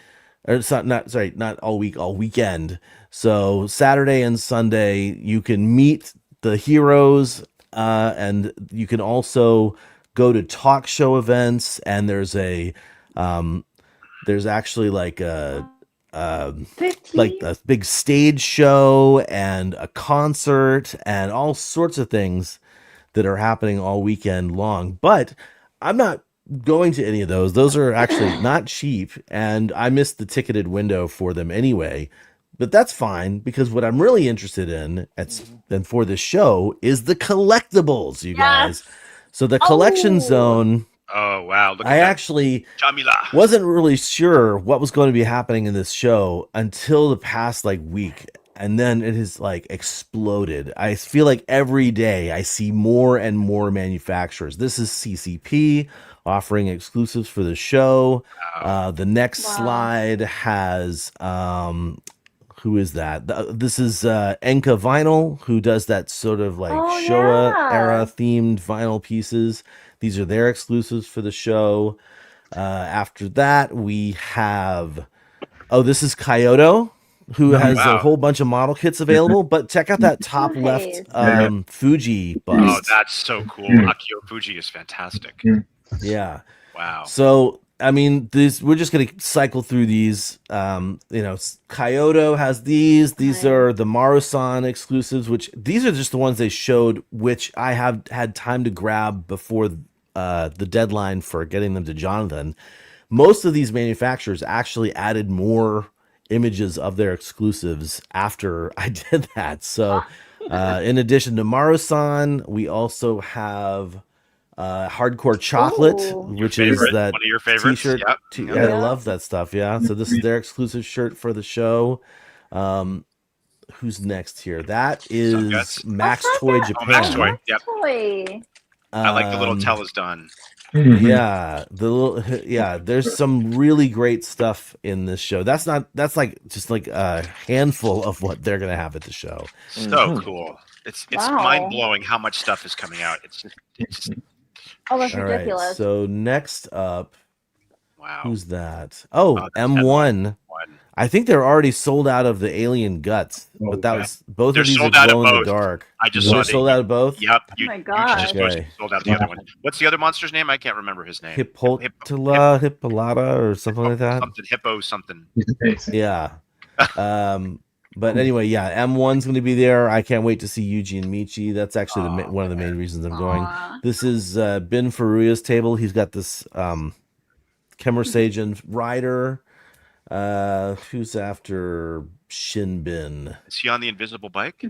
Or it's not all week, all weekend. So Saturday and Sunday, you can meet the heroes, and you can also go to talk show events. And there's actually like a big stage show and a concert and all sorts of things that are happening all weekend long. But I'm not going to any of those. Those are actually not cheap, and I missed the ticketed window for them anyway. But that's fine, because what I'm really interested in and for this show is the collectibles, you guys. So the collection zone Oh wow! Look at I that. actually Jamila. wasn't really sure what was going to be happening in this show until the past like week, and then it has like exploded. I feel like every day I see more and more manufacturers. This is CCP offering exclusives for the show. The next slide has who is that? This is Enka Vinyl, who does that sort of like Showa era themed vinyl pieces. These are their exclusives for the show. After that, we have this is Kyoto, who has a whole bunch of model kits available. But check out that top left Fuji bust. Oh, that's so cool. Akio Fuji is fantastic. Yeah. Wow. So I mean, we're just gonna cycle through these. Kyoto has these. These are the Marusan exclusives, which these are just the ones they showed, which I have had time to grab before the deadline for getting them to Jonathan. Most of these manufacturers actually added more images of their exclusives after I did that. So, in addition to Marusan, we also have Hardcore Chocolate, which is that one of your favorites. T-shirt. Yep. I love that stuff. Yeah. So this is their exclusive shirt for the show. Who's next here? That is Max Toy Japan. Oh, Max Toy. Yep. Toy. I like the little tell is done. Yeah, there's some really great stuff in this show. That's like just like a handful of what they're gonna have at the show. So cool. It's mind blowing how much stuff is coming out. It's just Oh, that's All ridiculous. right, so next up, wow. Who's that? Oh, M1. I think they're already sold out of the alien guts, but that was both of these are glow in the dark. I just saw sold out of both. Yep. Oh my god. You just sold out the other one. What's the other monster's name? I can't remember his name. Hippolata, or something like that. Something hippo something. Yeah. But anyway, yeah, M1's going to be there. I can't wait to see Yuji and Michi. That's actually one of the main reasons I'm going. This is Ben Furuya's table. He's got this Kemer Seijin rider. Who's after Shinbin? Is he on the invisible bike?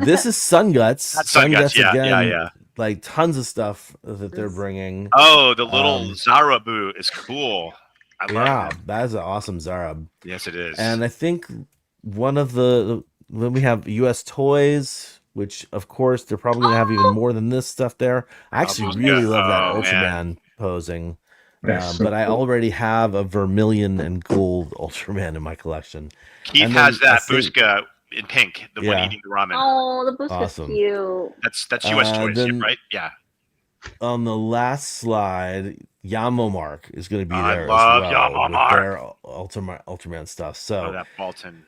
This is Sun Guts. That's Sun Guts, yeah, again. yeah. Like tons of stuff that they're bringing. Oh, the little Zarabu is cool. I love it. That is an awesome Zarab. Yes, it is. And I think one of then we have US Toys, which of course they're probably gonna have even more than this stuff there. I actually really love that Ultraman posing. But I already have a vermilion and gold Ultraman in my collection. Keith has that Busca in pink, the one eating the ramen. Oh, the Busca's cute. That's US Toys, right? Yeah. On the last slide, Yamomark is going to be there. I love as well Yamomark. With their Ultraman stuff. So that Bolton.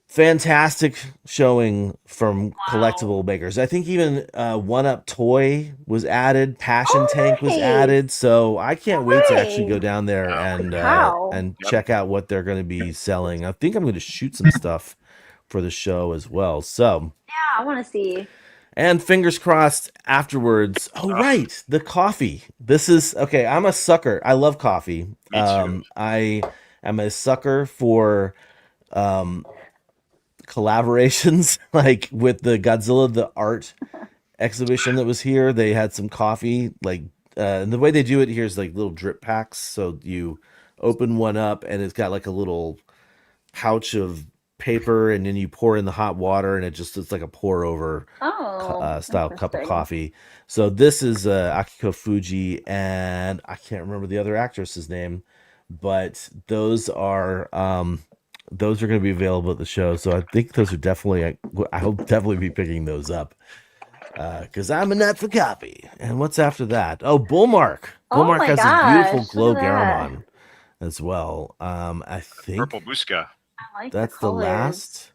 Fantastic showing from collectible makers. I think even One Up Toy was added. Passion Tank was added. So I can't wait to actually go down there and check out what they're going to be selling. I think I'm going to shoot some stuff for the show as well. So yeah, I want to see. And fingers crossed afterwards. Oh, right. The coffee. This is okay. I'm a sucker. I love coffee. Me too. I am a sucker for collaborations, like with the Godzilla, the art exhibition that was here. They had some coffee, and the way they do it here is like little drip packs. So you open one up and it's got like a little pouch of paper, and then you pour in the hot water, and it's like a pour over style cup of coffee. So this is Akiko Fuji, and I can't remember the other actress's name, but those are going to be available at the show. So I think those are definitely, I will definitely be picking those up because I'm a nut for coffee. And what's after that? Oh, Bullmark. Bullmark has this beautiful glow Garamon as well. I think Purple Busca. I like that's the the last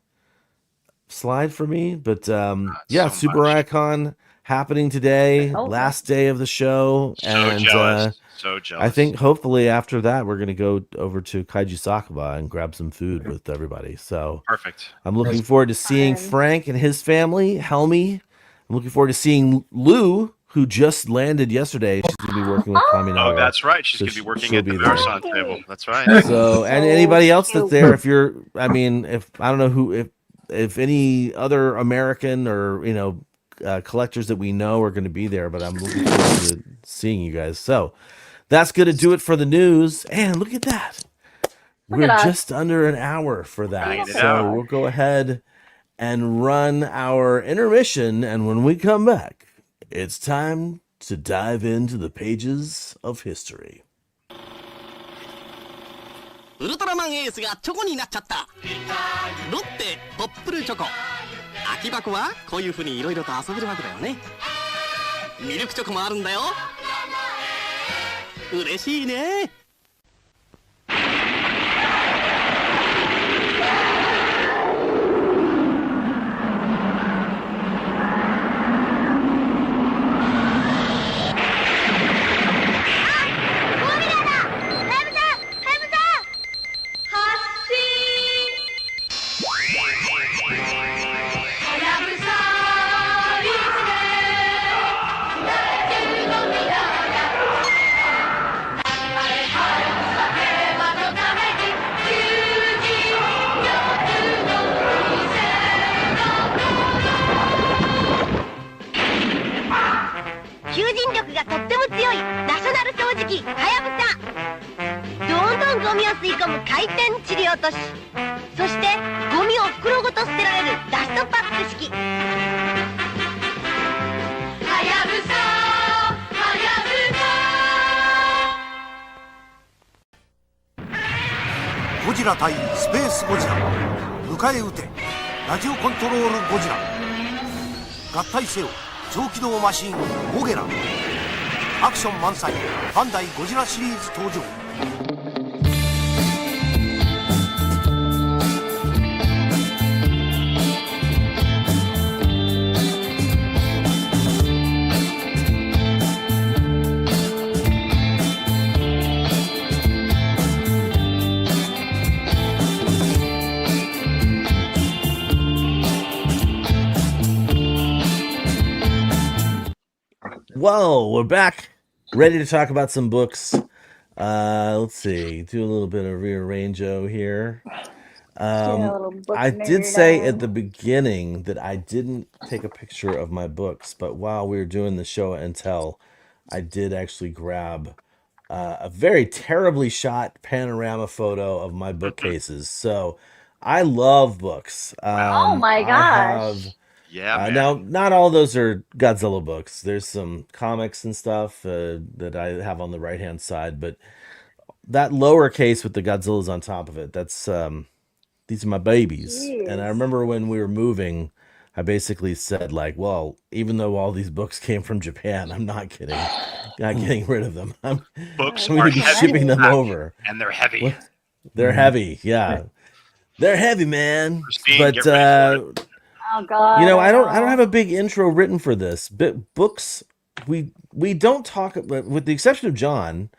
slide for me, but so Super much. Icon happening today, last day of the show. So jealous. So jealous. I think hopefully after that we're gonna go over to Kaiju Sakaba and grab some food with everybody. So perfect. I'm looking forward to seeing Frank and his family, Helmy. I'm looking forward to seeing Lou, who just landed yesterday. She's gonna be working with Kaminaga. Oh, that's right. She's gonna be working at the Marathon table. That's right. So, and anybody else that's there, if I don't know if any other American or collectors that we know are going to be there, but I'm looking forward to seeing you guys. So that's going to do it for the news. And look at that. Look We're at us. just under an hour for that. Banging it So out. we'll go ahead and run our intermission. And when we come back, it's time to dive into the pages of history. ウルトラマンエースがチョコになっちゃった。ロッテポップルチョコ。空き箱はこういう風にいろいろと遊べるわけだよね。ミルクチョコもあるんだよ。嬉しいね。求人力がとっても強いナショナル掃除機はやぶさ。どんどんゴミを吸い込む回転治療都市、そしてゴミを袋ごと捨てられるダストパック式。はやぶさはやぶさ。ゴジラ対スペースゴジラ、迎え撃てラジオコントロールゴジラ、合体せよ超機動マシンゴゲラ、アクション満載バンダイゴジラシリーズ登場。Whoa, we're back, ready to talk about some books. Let's see, do a little bit of rearrangeo here. I did say at the beginning that I didn't take a picture of my books, but while we were doing the show and tell, I did actually grab a very terribly shot panorama photo of my bookcases. So I love books. Oh my gosh. Yeah, man. Now, not all those are Godzilla books. There's some comics and stuff that I have on the right-hand side, but that lower case with the Godzillas on top of it, that's these are my babies. And I remember when we were moving, I basically said, like, well, even though all these books came from Japan, I'm not getting rid of them. Books I'm going are to be heavy, shipping them over. and they're heavy. They're heavy, yeah. They're heavy, man. Christine, But get ready for it. Oh God. you know, I don't have a big intro written for this. But books, we don't talk about, with the exception of John,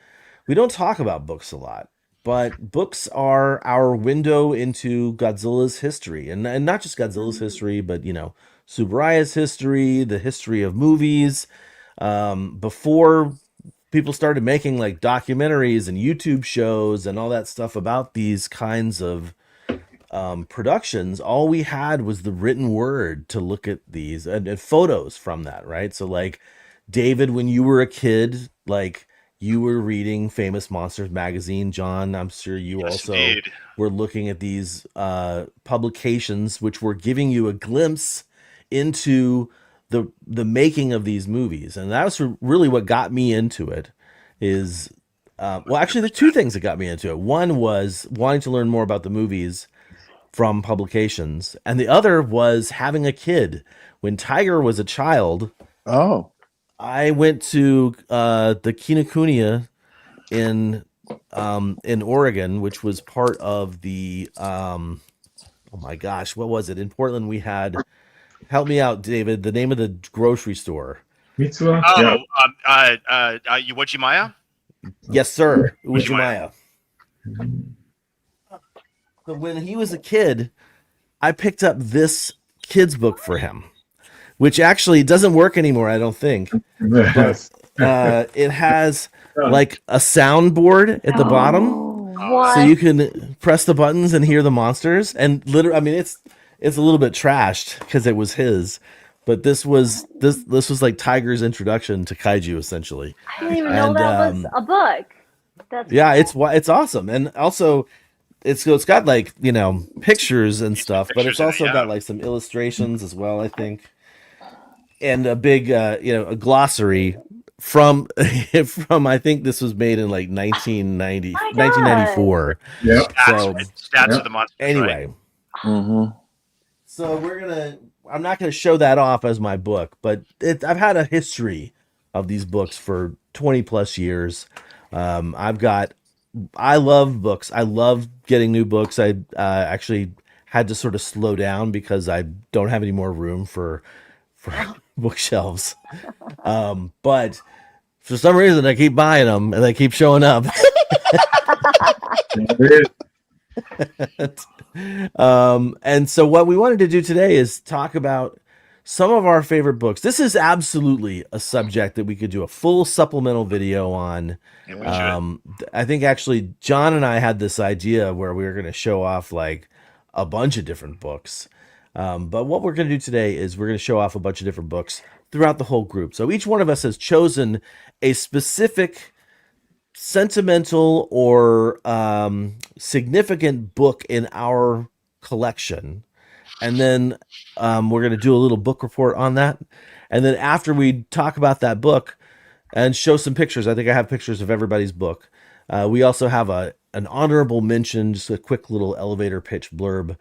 we don't talk about books a lot. But books are our window into Godzilla's history, and not just Godzilla's history, but you know, Tsuburaya's history, the history of movies. Before people started making like documentaries and YouTube shows and all that stuff about these kinds of productions, all we had was the written word to look at these and photos from that, right? So like, David, when you were a kid, like you were reading Famous Monsters magazine. John, I'm sure you also were looking at these publications, which were giving you a glimpse into the making of these movies. And that was really what got me into it. Is well, actually, the two things that got me into it. One was wanting to learn more about the movies from publications, and the other was having a kid. When Tiger was a child, I went to the Kinokuniya in Oregon, which was part of the oh my gosh, what was it? In Portland, we had, help me out, David, the name of the grocery store. Mitsuha? Uwajimaya? Yes, sir. Uwajimaya. So when he was a kid, I picked up this kid's book for him, which actually doesn't work anymore, I don't think. But, it has like a soundboard at the bottom, so you can press the buttons and hear the monsters. And literally, I mean, it's a little bit trashed because it was his, but this was like Tiger's introduction to kaiju, essentially. I didn't even know that was a book. That's it's awesome, and also it's got like pictures and stuff, but it's also got like some illustrations as well, I think, and a big a glossary from I think this was made in like 1994. Yeah. So Stats of the monsters. anyway, right? so I'm not gonna show that off as my book, but I've had a history of these books for 20 plus years. I love books. I love getting new books. I actually had to sort of slow down because I don't have any more room for bookshelves. But for some reason, I keep buying them and they keep showing up. And so what we wanted to do today is talk about some of our favorite books. This is absolutely a subject that we could do a full supplemental video on. I think actually John and I had this idea where we were going to show off like a bunch of different books. But what we're going to do today is we're going to show off a bunch of different books throughout the whole group. So each one of us has chosen a specific sentimental or significant book in our collection. And then we're going to do a little book report on that. And then after we talk about that book and show some pictures, I think I have pictures of everybody's book. We also have an honorable mention, just a quick little elevator pitch blurb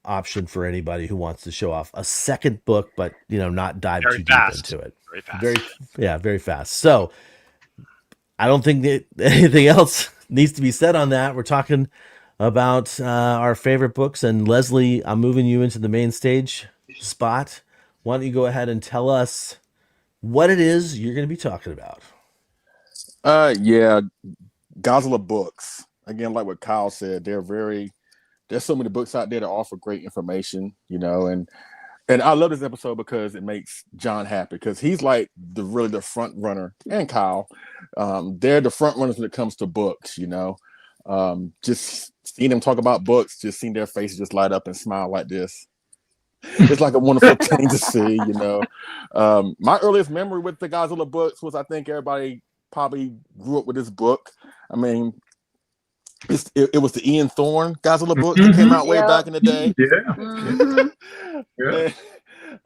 option for anybody who wants to show off a second book, but not dive too deep into it. Very fast. Very fast. So I don't think that anything else needs to be said on that. We're talking about our favorite books, and Leslie, I'm moving you into the main stage spot. Why don't you go ahead and tell us what it is you're going to be talking about? Yeah, Godzilla books. Again, like what Kyle said, there's so many books out there that offer great information, and I love this episode because it makes John happy because he's like really the front runner, and Kyle, they're the front runners when it comes to books, just seeing them talk about books, just seeing their faces just light up and smile like this. It's like a wonderful thing to see, My earliest memory with the Godzilla books was, I think everybody probably grew up with this book. I mean, it was the Ian Thorne Godzilla book that came out way back in the day. Yeah.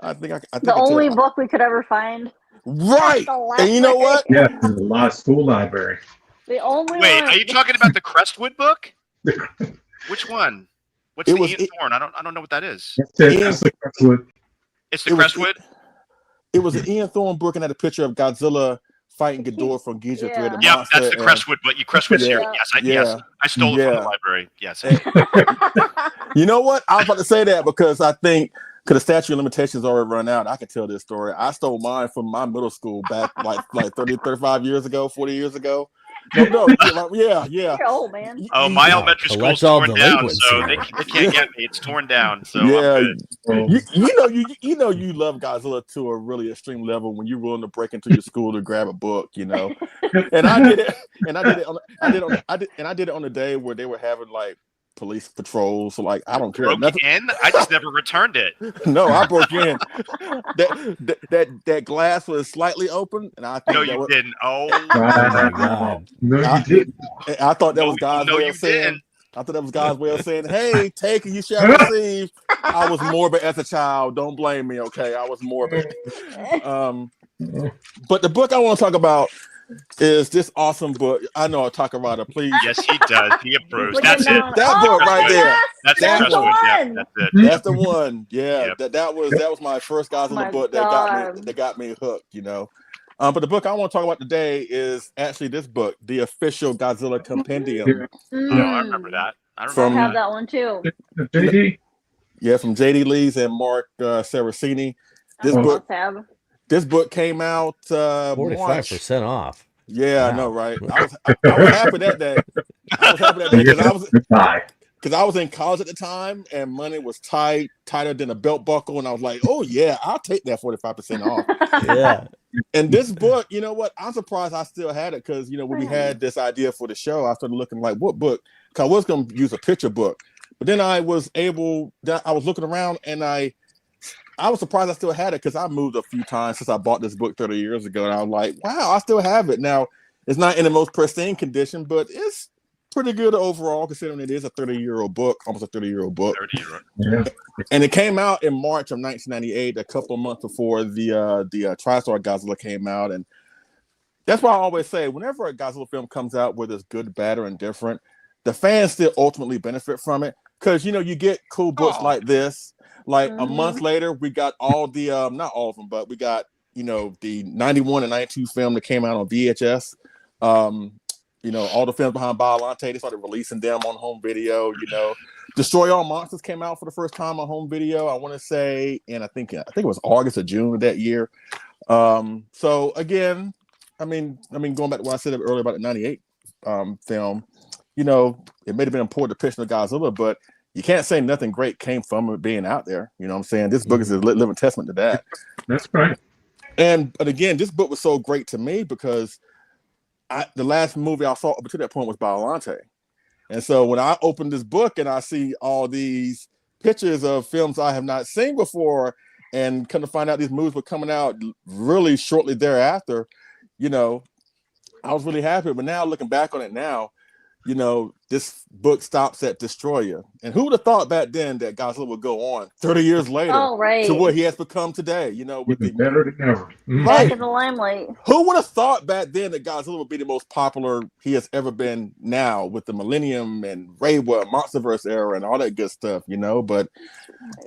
I think the only book we could ever find. Right. And you know what? Yeah, there's a lot of school library. The only Wait, one. are you talking about the Crestwood book? Which one? What's the Ian Thorne? I don't know what that is. It's the Crestwood. It's the Crestwood? It was an Ian Thorne book and had a picture of Godzilla fighting Ghidorah from Giza through the Yeah, monster. that's the Crestwood, but Crestwood series. Yes, I stole it from the library. Yes. You know what? I was about to say that because I think because the statute of limitations already run out, I can tell this story. I stole mine from my middle school back like 30, 35 years ago, 40 years ago. No, yeah. You're old, man. Oh, my elementary school's torn down, so they can't get me. It's torn down, so yeah. I'm good. You love Godzilla to a really extreme level when you're willing to break into your school to grab a book, And I did it, and I did it on the day where they were having like police patrols. So like, I don't care. Broke in? I just never returned it. No, I broke in. That glass was slightly open, and I think no, you didn't. Oh my God! No, you didn't. I thought that was God's way of saying. I thought that was God's way of saying, "Hey, take it, you shall receive." I was morbid as a child. Don't blame me, okay? I was morbid. But the book I want to talk about is this awesome book. I know I'll talk about it, please. Yes, he does. He approves. That's it. That book right there. That's the one. Yeah, that's it. That's the one. Yeah, Yep. that was my first Godzilla book that got me hooked. But the book I want to talk about today is actually this book, the official Godzilla Compendium. Oh, I remember that. I have that one too. JD? Yeah, from JD Lees and Mark Saraceni. This book came out 45% off. Yeah, wow. I know, right? I was happy that day. Because I was in college at the time, and money was tighter than a belt buckle, and I was like, "Oh yeah, I'll take that 45% off." Yeah. And this book, you know what? I'm surprised I still had it because when we had this idea for the show, I started looking like what book? Because I was going to use a picture book, but then I was looking around and I I was surprised I still had it because I moved a few times since I bought this book 30 years ago, and I was like, wow, I still have it. Now, it's not in the most pristine condition, but it's pretty good overall, considering it is a 30-year-old book, almost a 30-year-old book. 30-year-old. Yeah. And it came out in March of 1998, a couple of months before the TriStar Godzilla came out. And that's why I always say, whenever a Godzilla film comes out, whether it's good, bad, or indifferent, the fans still ultimately benefit from it. Because, you know, you get cool books like this. Like a month later, we got all the, not all of them, but we got, you know, the 91 and 92 film that came out on VHS. You know, all the films behind Biollante, they started releasing them on home video. You know, Destroy All Monsters came out for the first time on home video, I want to say, and I think it was August or June of that year. So again, I mean, going back to what I said earlier about the 98 film, you know, it may have been important to pitch the Godzilla, but you can't say nothing great came from it being out there. You know what I'm saying? This book is a living testament to that. That's right. But again, this book was so great to me because the last movie I saw up to that point was Biollante. And so when I opened this book and I see all these pictures of films I have not seen before, and come to find out these movies were coming out really shortly thereafter, you know, I was really happy. But now looking back on it now, you know, this book stops at Destroyer. And who would have thought back then that Godzilla would go on 30 years later to what he has become today, you know, with Even better than ever. Back in the limelight. Who would have thought back then that Godzilla would be the most popular he has ever been now with the Millennium and Reiwa, Monsterverse era and all that good stuff, you know? But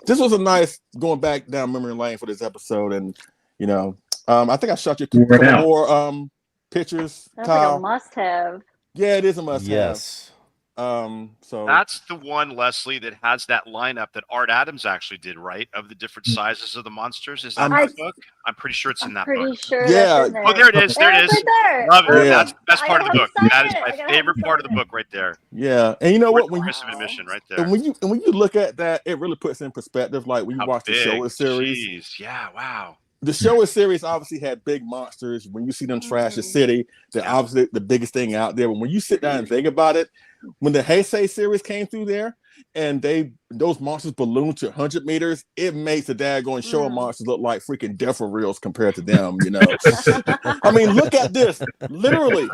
this was a nice going back down memory lane for this episode. And, you know, I think I shot you a couple more pictures, That's Kyle. like a must-have. Yeah, it is a must-have. Yes. So that's the one, Leslie, that has that lineup that Art Adams actually did, right? Of the different sizes of the monsters. Is that in the book? I'm pretty sure it's in that book. Pretty sure Yeah. that's in there. Oh, there it is. There it is. Right there. Love it. Yeah. That's the best part of the book. That is I my gotta favorite have part of the book right there. yeah, and you know what? When you, Price of admission right there. and when you look at that, it really puts in perspective. Like when you watch the Showa series, Jeez. Yeah, wow. the Showa series obviously had big monsters. When you see them trash the city, they're obviously the biggest thing out there. But when you sit down and think about it, when the Heisei series came through there and those monsters ballooned to 100 meters, it makes the daggone Showa monsters look like freaking death for reals compared to them, you know. I mean, look at this. Literally.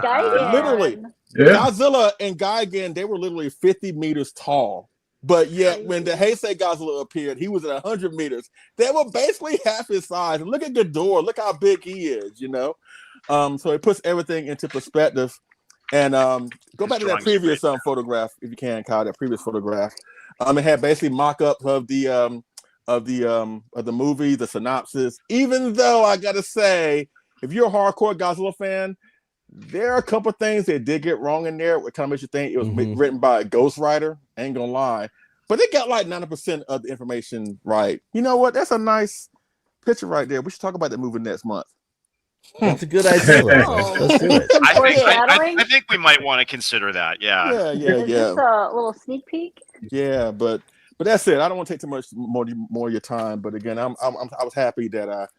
Godzilla and Gigan, they were literally 50 meters tall. But yet, when the Heisei Godzilla appeared, he was at 100 meters. They were basically half his size. And look at Ghidorah. Look how big he is, you know? So it puts everything into perspective. And go back to that previous photograph, if you can, Kyle, that previous photograph. It had basically mock-up of the movie, the synopsis. Even though I got to say, if you're a hardcore Godzilla fan, there are a couple of things that did get wrong in there. What kind of makes you think it was written by a ghostwriter? Ain't gonna lie, but they got like 90% of the information right. You know what? That's a nice picture right there. We should talk about that movie next month. That's a good idea. Let's do it. I think we might want to consider that. Yeah. Is this a little sneak peek? Yeah, but that's it. I don't want to take too much more of your time. But again, I was happy that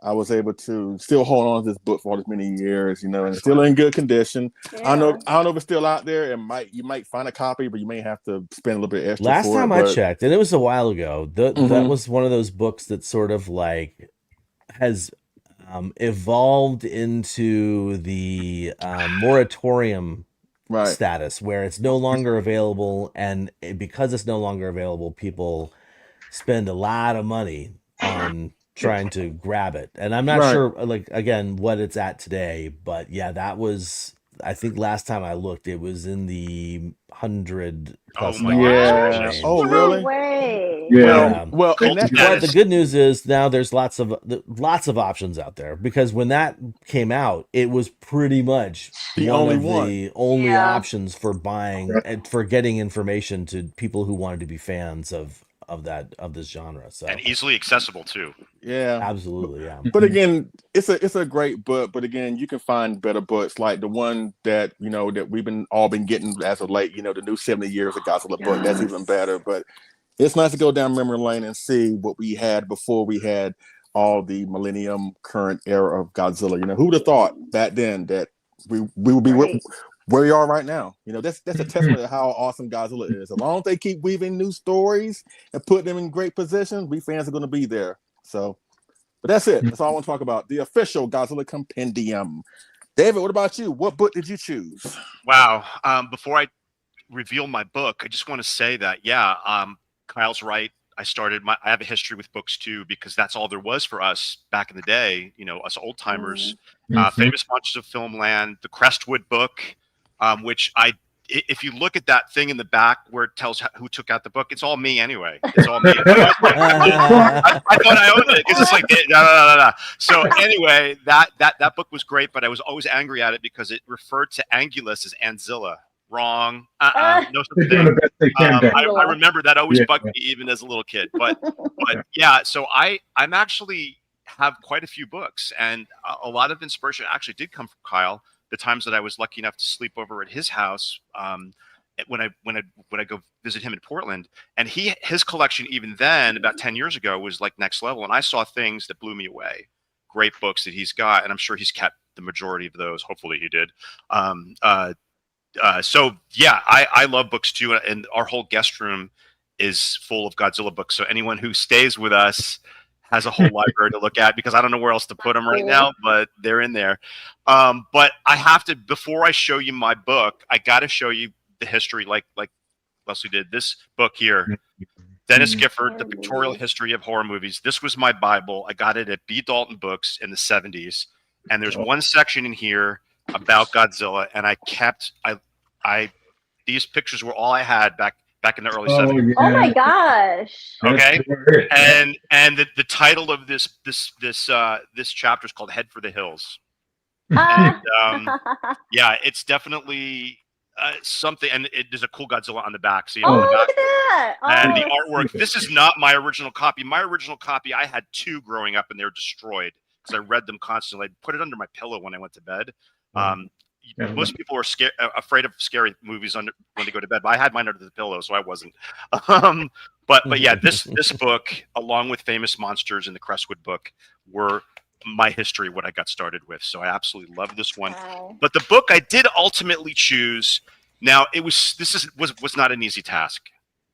I was able to still hold on to this book for all this many years, you know, and it's still in good condition. Yeah. I don't know if it's still out there. You might find a copy, but you may have to spend a little bit extra. Last time I checked, and it was a while ago, that was one of those books that sort of like has evolved into the moratorium status, where it's no longer available, and because it's no longer available, people spend a lot of money on trying to grab it. And I'm not sure, like, again, what it's at today, but yeah, that was, I think last time I looked, it was in the $100+ range. Oh, really? No way. Yeah. Well, but the good news is now there's lots of options out there, because when that came out, it was pretty much the only options for buying and for getting information to people who wanted to be fans of this genre. So, and easily accessible too. Yeah, absolutely. Yeah. But again, it's a great book. But again, you can find better books like the one that that we've all been getting as of late. You know, the new 70 Years of Godzilla book. That's even better. But it's nice to go down memory lane and see what we had before we had all the Millennium current era of Godzilla. You know, who would have thought back then that we would be where we are right now. You know, that's a testament of how awesome Godzilla is. As long as they keep weaving new stories and putting them in great positions, we fans are going to be there. So, but that's it. That's all I want to talk about. The official Godzilla Compendium. David, what about you? What book did you choose? Wow. Before I reveal my book, I just want to say that, Kyle's right. I have a history with books too, because that's all there was for us back in the day, you know, us old timers. Famous Monsters of Filmland, the Crestwood book, which if you look at that thing in the back where it tells who took out the book, it's all me anyway. It's all me. I thought I owned it because it's like, no. So anyway, that book was great, but I was always angry at it because it referred to Angulus as Anzilla. Wrong. No such thing. I remember that always bugged me even as a little kid. But yeah, so I'm actually have quite a few books, and a lot of inspiration actually did come from Kyle. The times that I was lucky enough to sleep over at his house, when I go visit him in Portland, and his collection even then about 10 years ago was like next level, and I saw things that blew me away. Great books that he's got, and I'm sure he's kept the majority of those. Hopefully he did. So yeah, I love books too, and our whole guest room is full of Godzilla books. So anyone who stays with us has a whole library to look at, because I don't know where else to put them right now, but they're in there. But I have to, before I show you my book, I got to show you the history, like Leslie did. This book here, Dennis Gifford, The Pictorial History of Horror Movies. This was my Bible. I got it at B. Dalton Books in the 70s. And there's one section in here about Godzilla, and these pictures were all I had back in the early 70s. Oh my gosh. Okay. And the title of this chapter is called Head for the Hills. And yeah, it's definitely something, and there's a cool Godzilla on the back. See, on the back. Look at that. And the artwork. This is not my original copy. My original copy, I had two growing up, and they were destroyed because I read them constantly. I put it under my pillow when I went to bed. Most people are afraid of scary movies when they go to bed, but I had mine under the pillow, so I wasn't. But yeah, this book, along with Famous Monsters and the Crestwood book, were my history, what I got started with. So I absolutely love this one. Wow. But the book I did ultimately choose. Now was not an easy task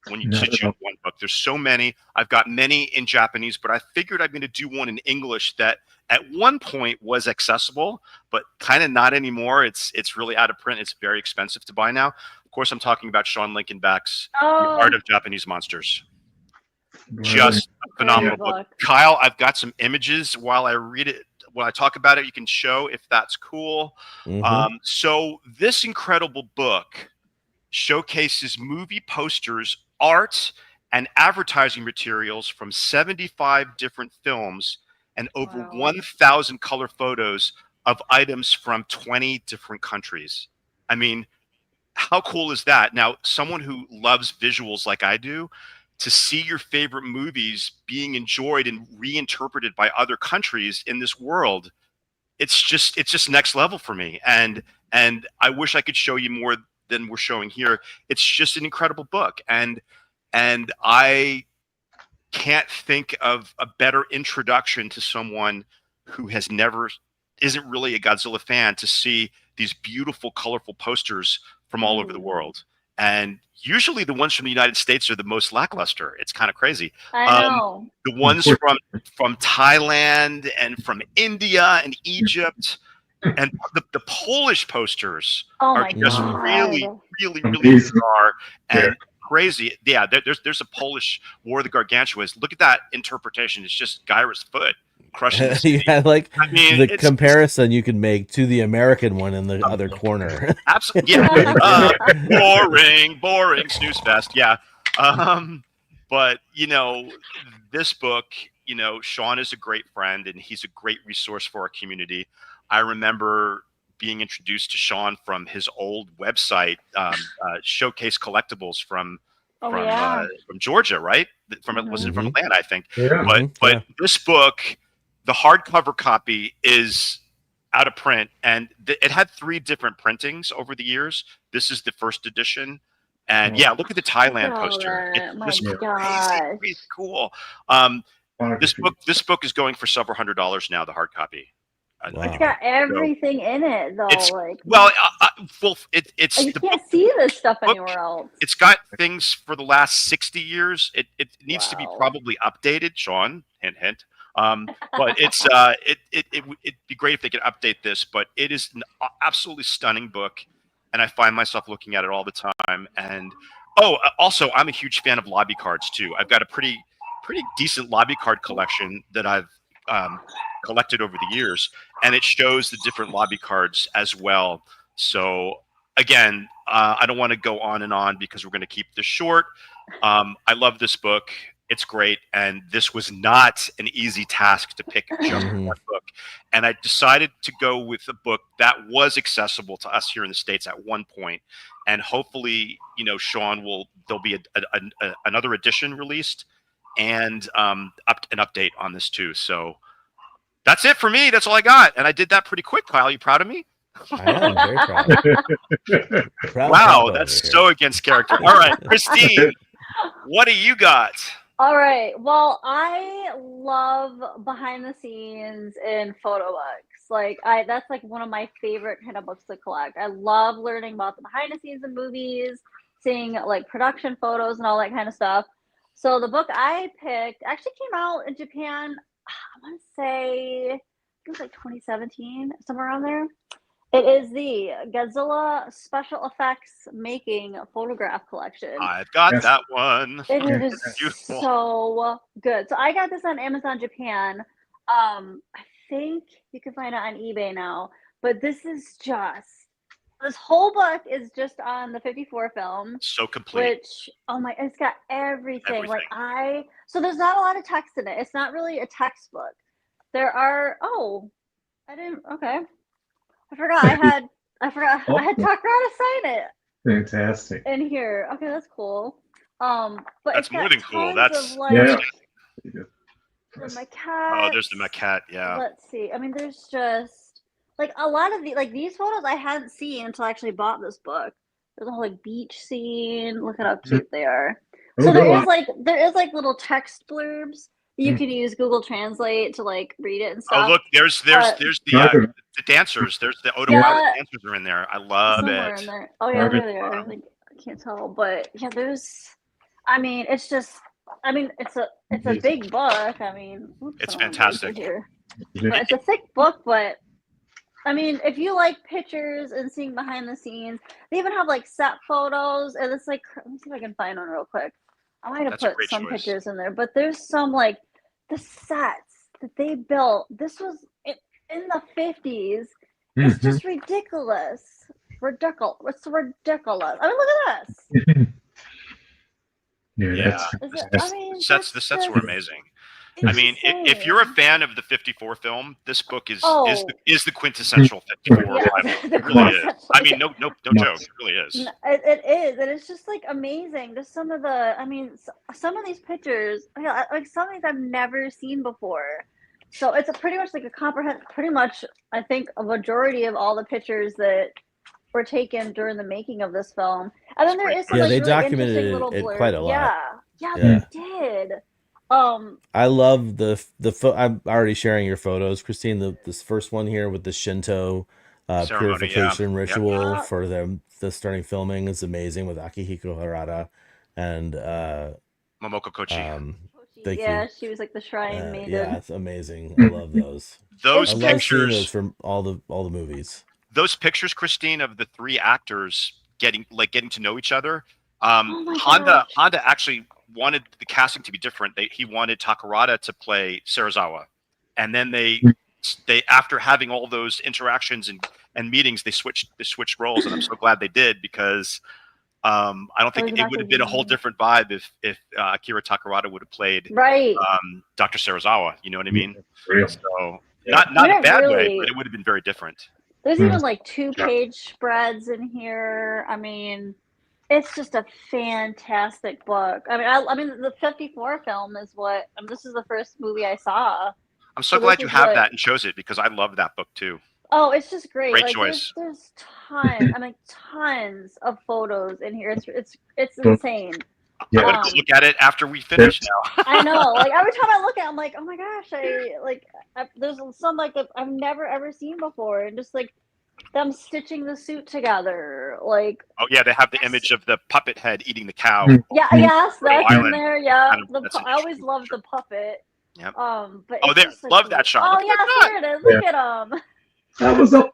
when you choose one book. There's so many. I've got many in Japanese, but I figured I'm going to do one in English that at one point was accessible, but kind of not anymore. It's really out of print. It's very expensive to buy now. Of course, I'm talking about Sean Lincolnback's The Art of Japanese Monsters. Just a phenomenal book. Kyle, I've got some images while I read it. When I talk about it, you can show if that's cool. So this incredible book showcases movie posters, art, and advertising materials from 75 different films and over 1,000 color photos of items from 20 different countries. I mean, how cool is that? Now, someone who loves visuals like I do, to see your favorite movies being enjoyed and reinterpreted by other countries in this world, it's just next level for me. And I wish I could show you more than we're showing here. It's just an incredible book. And I can't think of a better introduction to someone who isn't really a Godzilla fan, to see these beautiful, colorful posters from all over the world. And usually the ones from the United States are the most lackluster. It's kind of crazy. I know. The ones from Thailand and from India and Egypt and the Polish posters are just really bizarre and crazy. Yeah, there's a Polish War of the Gargantuas. Look at that interpretation. It's just Gyra's foot crushing the city. Yeah, the comparison you can make to the American one in the other corner. Absolutely. Yeah. Boring snooze fest. Yeah. But this book, Sean is a great friend and he's a great resource for our community. I remember being introduced to Sean from his old website, Showcase Collectibles from Georgia, right? Was it from Atlanta, I think. Yeah. But this book, the hardcover copy is out of print, and it had 3 different printings over the years. This is the first edition, and look at the Thailand poster. It's crazy cool. This book is going for several $100s now, the hard copy. It's got everything in it, though. It's like, well, it's you can't see this stuff anywhere else. It's got things for the last 60 years. It needs to be probably updated, Sean. Hint, hint. But it's it'd be great if they could update this. But it is an absolutely stunning book, and I find myself looking at it all the time. And also, I'm a huge fan of lobby cards too. I've got a pretty decent lobby card collection that I've collected over the years, and it shows the different lobby cards as well. So again, I don't want to go on and on because we're going to keep this short. I love this book. It's great, and this was not an easy task to pick just one book. And I decided to go with a book that was accessible to us here in the States at one point. And hopefully, Sean there'll be another edition released and an update on this too. So that's it for me. That's all I got. And I did that pretty quick, Kyle. You proud of me? I am very proud. Wow, that's so against character. All right, Christine, what do you got? All right. Well, I love behind the scenes in photo books. That's like one of my favorite kind of books to collect. I love learning about the behind the scenes in movies, seeing like production photos and all that kind of stuff. So the book I picked actually came out in Japan, I want to say, I think it was like 2017, somewhere around there. It is the Godzilla Special Effects Making Photograph Collection. I've got that one. It is so good. So I got this on Amazon Japan. I think you can find it on eBay now. But this whole book is just on the 54 film. So complete. Which, it's got everything. So there's not a lot of text in it. It's not really a textbook. There are, okay. I forgot I had Takarada sign it. Fantastic. In here. Okay, that's cool. But that's more than cool. That's the maquette. Oh, there's the maquette, yeah. Let's see. I mean, there's just a lot of these photos I hadn't seen until I actually bought this book. There's a whole beach scene. Look at how cute they are. So there is little text blurbs. You can use Google Translate to read it and stuff. Oh, look, there's the dancers. There's the Odawa dancers are in there. I love it. In there. Oh yeah, there they are. I can't tell, but yeah, it's a big book. It's fantastic. But it's a thick book, but if you like pictures and seeing behind the scenes, they even have set photos, and it's let me see if I can find one real quick. I might have put some pictures in there, but there's some the sets that they built. This was in the 50s. It's just ridiculous. It's ridiculous. Look at this. The sets were amazing. If you're a fan of the 54 film, this book is the quintessential 54 It really is. No joke. It really is. It is, and it's just amazing. Just some of some of these pictures, some of these I've never seen before. So it's pretty much a comprehensive. Pretty much, I think a majority of all the pictures that were taken during the making of this film, and then there is some they really documented it quite a lot. Yeah, they did. I love I'm already sharing your photos, Christine. This first one here with the Shinto purification ritual for the starting filming is amazing with Akihiko Harada and Momoko Kochi. Thank you. She was the shrine maiden. Yeah, it's amazing. I love those. Those I pictures love seeing those from all the movies. Those pictures, Christine, of the three actors getting to know each other. Honda actually wanted the casting to be different. He wanted Takarada to play Serizawa, and then they after having all those interactions and meetings, they switched roles, and I'm so glad they did because I don't think it would have been a whole different vibe if Akira Takarada would have played Dr. Serizawa. You know what I mean? So not in a bad way, but it would have been very different. There's even 2-page spreads in here. It's just a fantastic book. The 54 film is this is the first movie I saw. I'm so glad you have that and chose it because I love that book too. Oh, it's just great. Great choice. There's tons of photos in here. It's insane. I'm gonna go look at it after we finish now. I know. Like every time I look at it, I'm like, oh my gosh, there's some like that I've never ever seen before, and just like them stitching the suit together, like. Oh yeah, they have the image of the puppet head eating the cow. Yeah, yes, that's in Island. there. Yeah, That's I always loved the puppet. Yep. But Oh, it's there, just, like, love that shot. Oh Look at yes, that. here it is. Look at him. I was up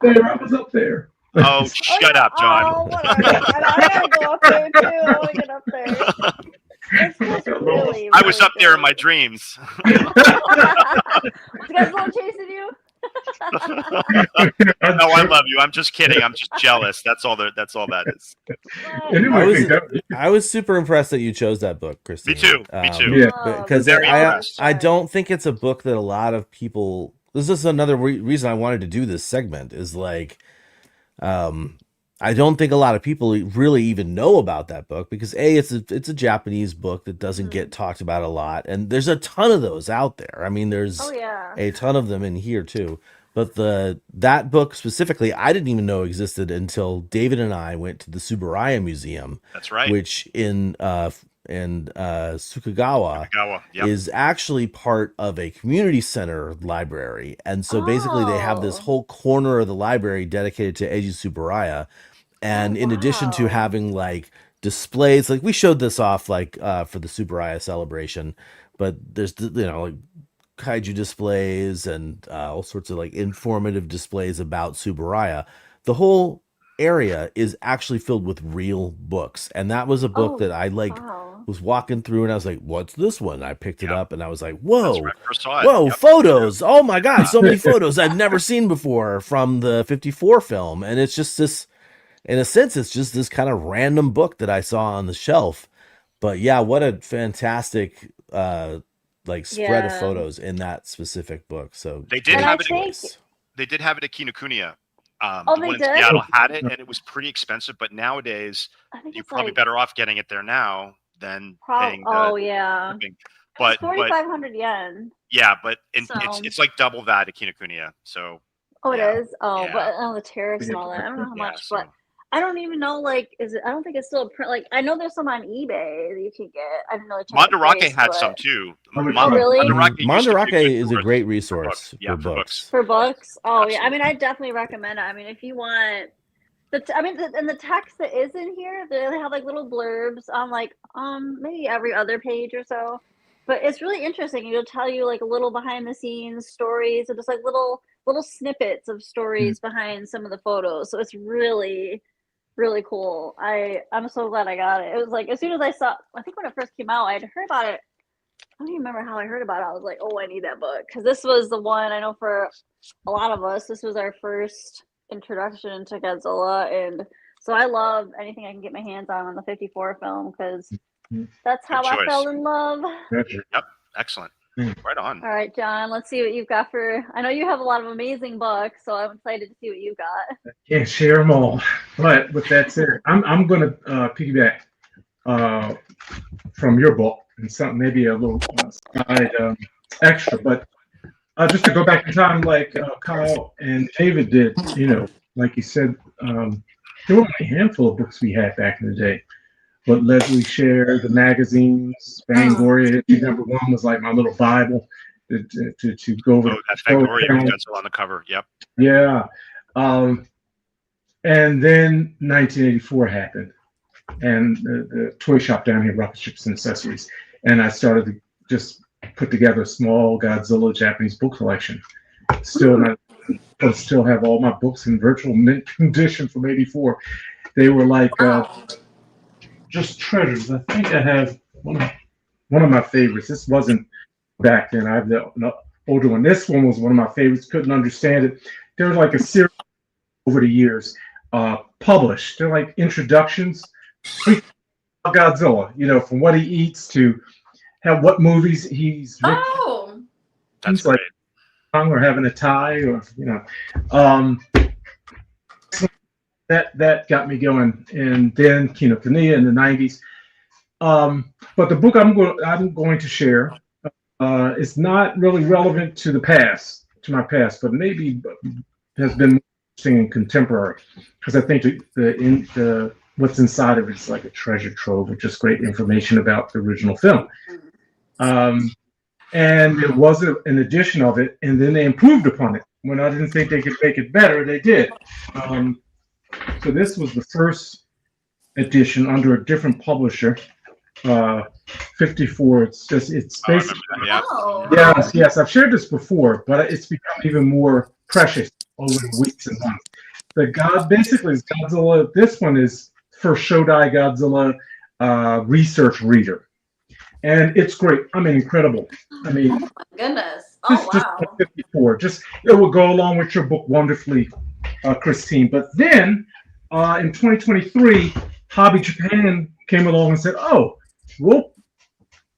there. Oh, shut up, John. Oh, whatever. I gotta go up there too. I want to get up there. It's just really. I was up there in my dreams. Was Godzilla chasing you? No, I love you. I'm just kidding. I'm just jealous. That's all that is. I was super impressed that you chose that book, Christine. Me too. Yeah. Because I don't think it's a book that a lot of people. This is another reason I wanted to do this segment. Is like, I don't think a lot of people really even know about that book because it's a Japanese book that doesn't get talked about a lot, and there's a ton of those out there. I mean, there's a ton of them in here too. But that book specifically, I didn't even know existed until David and I went to the Tsuburaya Museum. That's right. Which in Sukagawa is actually part of a community center library, and so basically they have this whole corner of the library dedicated to Eiji Tsuburaya. And in addition to having like displays, like we showed this off like for the Tsuburaya celebration, but there's like kaiju displays and all sorts of like informative displays about Tsuburaya. The whole area is actually filled with real books, and that was a book that I was walking through, and I was like, "What's this one?" I picked it up, and I was like, "Whoa, whoa, photos! Oh my god, so many photos I've never seen before from the '54 film." And it's just this. In a sense, it's just this kind of random book that I saw on the shelf. But yeah, what a fantastic spread of photos in that specific book. So they did have it. They did have it at Kinokuniya. The one in Seattle had it, and it was pretty expensive. But nowadays, you're probably better off getting it there now than paying. Shipping. But 4,500 yen. Yeah, but it's like double that at Kinokuniya. So. Oh, it is. Oh, but the tariffs and all that. I don't know how much, but I don't even know. Like, is it? I don't think it's still a print. Like, I know there's some on eBay that you can get. I didn't really check. Mandarake had some too. Really? Mandarake is a great resource for books. For books. Oh yeah. I mean, I definitely recommend it. I mean, if you want. And the text that is in here, they have like little blurbs on like maybe every other page or so. But it's really interesting. It'll tell you like a little behind the scenes stories and just like little snippets of stories behind some of the photos. So it's really, really cool. I'm so glad I got it. It was like as soon as I saw, I think when it first came out, I had heard about it. I don't even remember how I heard about it. I was like, oh, I need that book because this was the one I know for a lot of us. This was our first introduction to Godzilla, and so I love anything I can get my hands on the '54 film because that's how I fell in love. Yep, excellent. Right on. All right, John, let's see what you've got for. I know you have a lot of amazing books, so I'm excited to see what you've got. Can't share them all, but with that said, I'm going to piggyback from your book and something maybe a little side extra, but just to go back in time, like Kyle and David did, like you said, there were a handful of books we had back in the day. But Leslie shared the magazines, Fangoria number one was like my little Bible to go over. That Fangoria pencil on the cover. Yep. Yeah. And then 1984 happened, and the toy shop down here, Rocket Ships and Accessories, and I started to just put together a small Godzilla Japanese book collection. Still have all my books in virtual mint condition from '84. They were like. Just treasures. I think I have one of my favorites. This wasn't back then. I have the older one. This one was one of my favorites. Couldn't understand it. There was like a series over the years published. They're like introductions. Godzilla, from what he eats to what movies he's. Oh, that's like or having a tie or That got me going, and then Kinokuniya in the '90s. But the book I'm going to share is not really relevant to my past, but maybe has been more interesting and contemporary because I think the what's inside of it is like a treasure trove of just great information about the original film. And there was an edition of it, and then they improved upon it. When I didn't think they could make it better, they did. So this was the first edition under a different publisher. 54. It's basically yes. I've shared this before, but it's become even more precious over the weeks and months. Basically is Godzilla. This one is for Shodai Godzilla research reader, and it's great. I mean, incredible. I mean, Oh my goodness. just 54. Just it will go along with your book wonderfully, Christine. But then in 2023, Hobby Japan came along and said, "Oh, we'll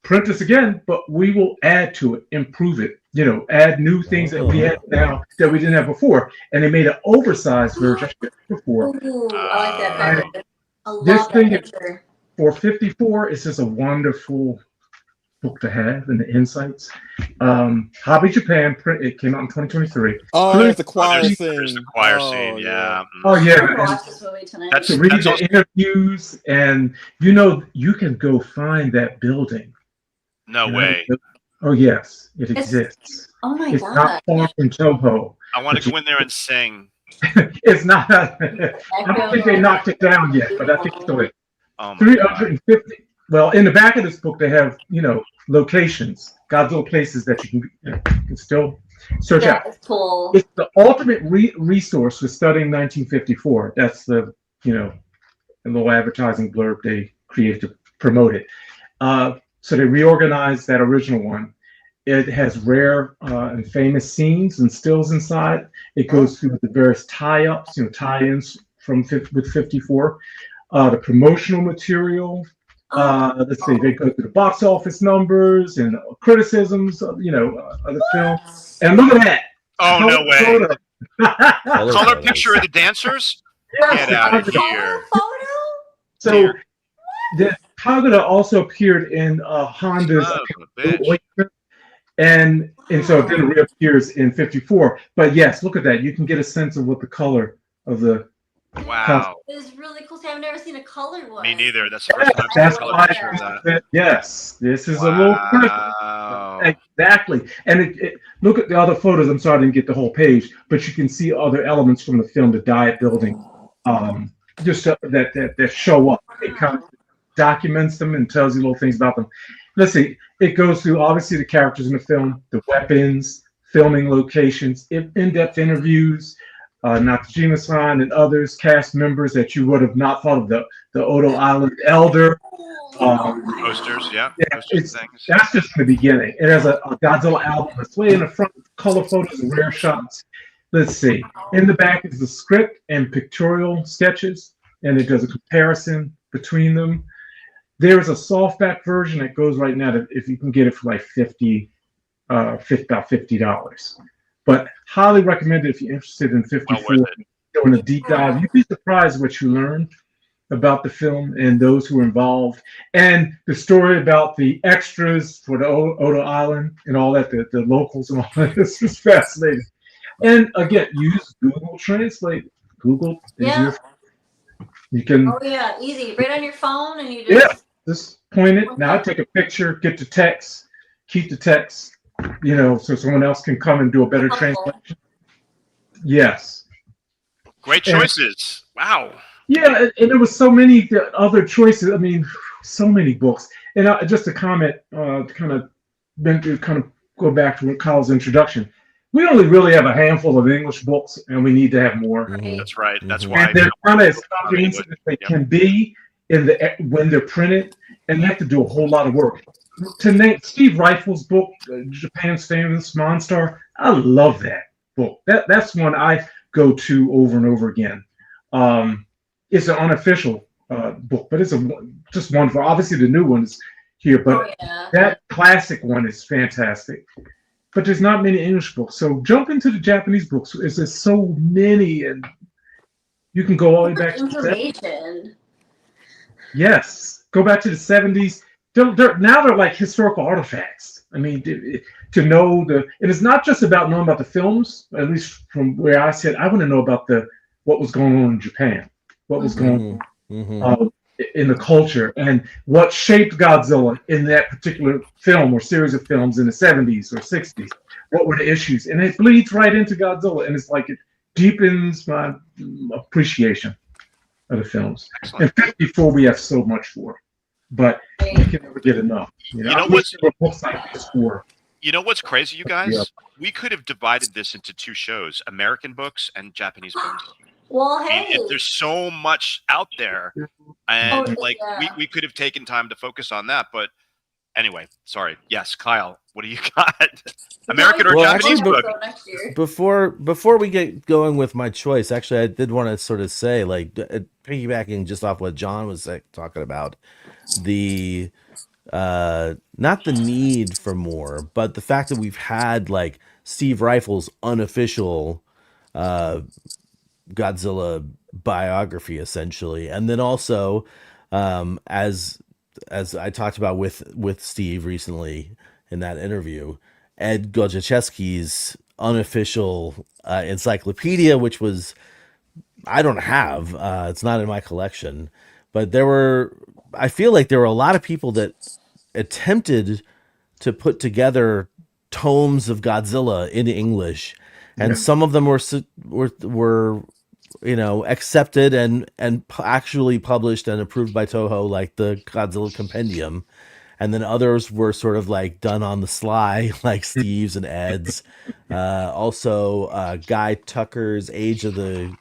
print this again, but we will add to it, improve it. You know, add new things that we have now that we didn't have before." And they made an oversized version before. Ooh, I like that better. I love This that thing picture. for 54 is just a wonderful book to have and the insights. Hobby Japan print. It came out in 2023. Oh, there's the choir There's scene. the choir scene, yeah. Oh yeah. I'm gonna watch this movie tonight. That's To read the also, interviews, and you can go find that building. no way. Oh yes, it exists. Oh my It's god. not far from Toho. I want to go in there and sing. It's not. I don't think they knocked it down yet, but I think so. Oh my 350. Well, in the back of this book, they have locations, Godzilla places that you can still search out. It's cool. It's the ultimate resource for studying 1954. That's the a little advertising blurb they created to promote it. So they reorganized that original one. It has rare and famous scenes and stills inside. It goes through the various tie-ups, tie-ins with 54. The promotional material. Let's see. They go through the box office numbers and criticisms of the film. And look at that. Oh, no way. Photo. Color picture of the dancers? Get out of here. So the Kagura also appeared in Honda's Oyster, and so it then reappears in 54. But yes, look at that. You can get a sense of what the color of the Wow. It's really cool. I've never seen a colored one. Me neither. That's the first time I've That's seen a color why picture of that. yes, this is a little exactly. And look at the other photos. I'm sorry I didn't get the whole page, but you can see other elements from the film, the Diet Building, just that show up. It kind of documents them and tells you little things about them. Let's see. It goes through obviously the characters in the film, the weapons, filming locations, in-depth interviews. Nakajima-san and others, cast members that you would have not thought of, the Odo Island Elder. Posters, yeah. Posters, things. That's just the beginning. It has a Godzilla album that's way in the front, color photos and rare shots. Let's see. In the back is the script and pictorial sketches, and it does a comparison between them. There is a softback version that goes right now that if you can get it for like about $50. But highly recommend it if you're interested in 54. Doing a deep dive, you'd be surprised what you learn about the film and those who are involved, and the story about the extras for the Odo Island and all that, the locals and all that. This is fascinating. And again, use Google Translate. Google is your. You can. Oh yeah, easy. Right on your phone, and you just point it. Now take a picture, get the text, keep the text. So someone else can come and do a better translation. Yes. Great choices. Wow. Yeah, and there was so many other choices. I mean, so many books. And just a comment, kind of go back to Kyle's introduction. We only really have a handful of English books, and we need to have more. That's right. That's why. And they're kind of as comprehensive as they can be when they're printed, and you have to do a whole lot of work. To name Steve Rifle's book, Japan's Famous Monstar, I love that book. That's one I go to over and over again. It's an unofficial book, but it's just wonderful. Obviously, the new one is here, but that classic one is fantastic. But there's not many English books, so jump into the Japanese books. There's so many, and you can go all the way back to the 70s. Yes, go back to the 70s. Now they're like historical artifacts. I mean, to know and it's not just about knowing about the films. At least from where I sit, I want to know about what was going on in Japan, what was going on uh, in the culture and what shaped Godzilla in that particular film or series of films in the 70s or 60s. What were the issues? And it bleeds right into Godzilla, and it's like it deepens my appreciation of the films. And 54 we have so much for, but we can never get enough. You know I wish there were books like this for. You know what's crazy, you guys? Yeah. We could have divided this into two shows: American books and Japanese books. Well, I mean, hey. there's so much out there, and we could have taken time to focus on that. But anyway, sorry. Yes, Kyle, what do you got? American or Japanese book? Before we get going with my choice, actually, I did want to sort of say, like, piggybacking just off what John was talking about, the not the need for more, but the fact that we've had like Steve Rifle's unofficial Godzilla biography, essentially, and then also as I talked about with Steve recently in that interview, Ed Godziszewski's unofficial encyclopedia, which was I don't have, it's not in my collection, but I feel like there were a lot of people that attempted to put together tomes of Godzilla in English, and some of them were accepted and actually published and approved by Toho, like the Godzilla Compendium, and then others were sort of like done on the sly, like Steve's and Ed's. Also, Guy Tucker's Age of the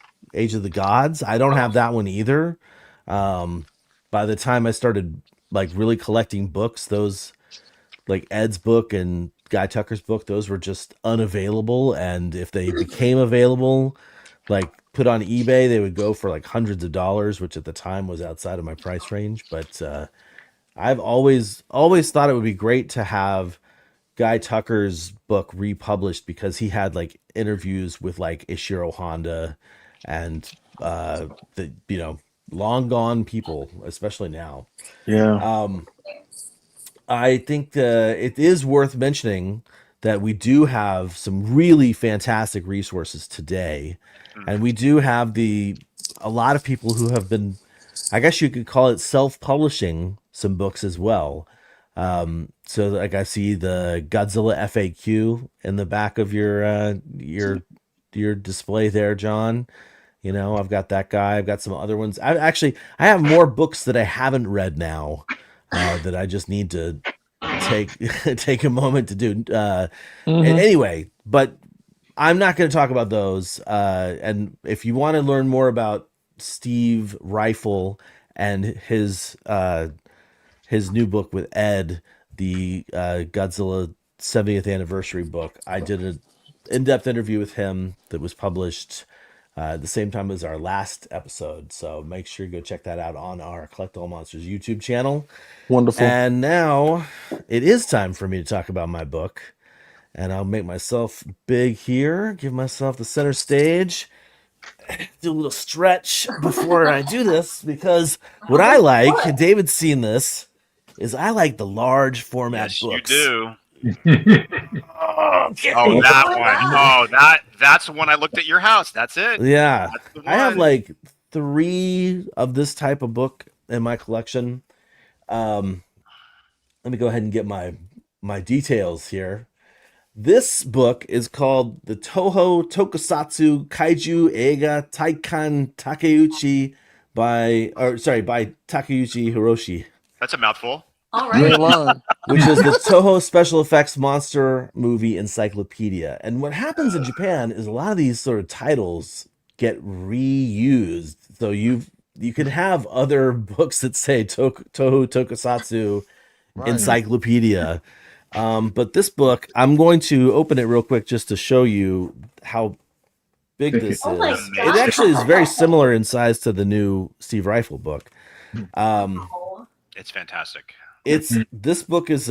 Gods. I don't have that one either. By the time I started like really collecting books, those like Ed's book and Guy Tucker's book, those were just unavailable. And if they became available, like put on eBay, they would go for like hundreds of dollars, which at the time was outside of my price range. But I've always thought it would be great to have Guy Tucker's book republished, because he had like interviews with like Ishiro Honda and long gone people, especially now. Yeah. I think it is worth mentioning that we do have some really fantastic resources today, and we do have a lot of people who have been, I guess you could call it, self-publishing some books as well. So like I see the Godzilla FAQ in the back of your display there, John. I've got that guy. I've got some other ones. I have more books that I haven't read now that I just need to take a moment to do. Anyway, but I'm not going to talk about those. And if you want to learn more about Steve Rifle and his new book with Ed, the Godzilla 70th anniversary book, I did an in-depth interview with him that was published at the same time as our last episode. So make sure you go check that out on our Collect All Monsters YouTube channel. Wonderful. And now it is time for me to talk about my book. And I'll make myself big here, give myself the center stage, do a little stretch before I do this, because what I like, and David's seen this, is I like the large format books. You do. That one. That's the one I looked at your house. That's it. Yeah. I have like 3 of this type of book in my collection. Let me go ahead and get my details here. This book is called the Toho Tokusatsu Kaiju Eiga Taikan Takeuchi by Takeuchi Hiroshi. That's a mouthful. All right. Which is the Toho Special Effects Monster Movie Encyclopedia. And what happens in Japan is a lot of these sort of titles get reused. So you can have other books that say Toho Tokusatsu Encyclopedia. But this book, I'm going to open it real quick just to show you how big this is. It actually is very similar in size to the new Steve Rifle book. It's fantastic. This book is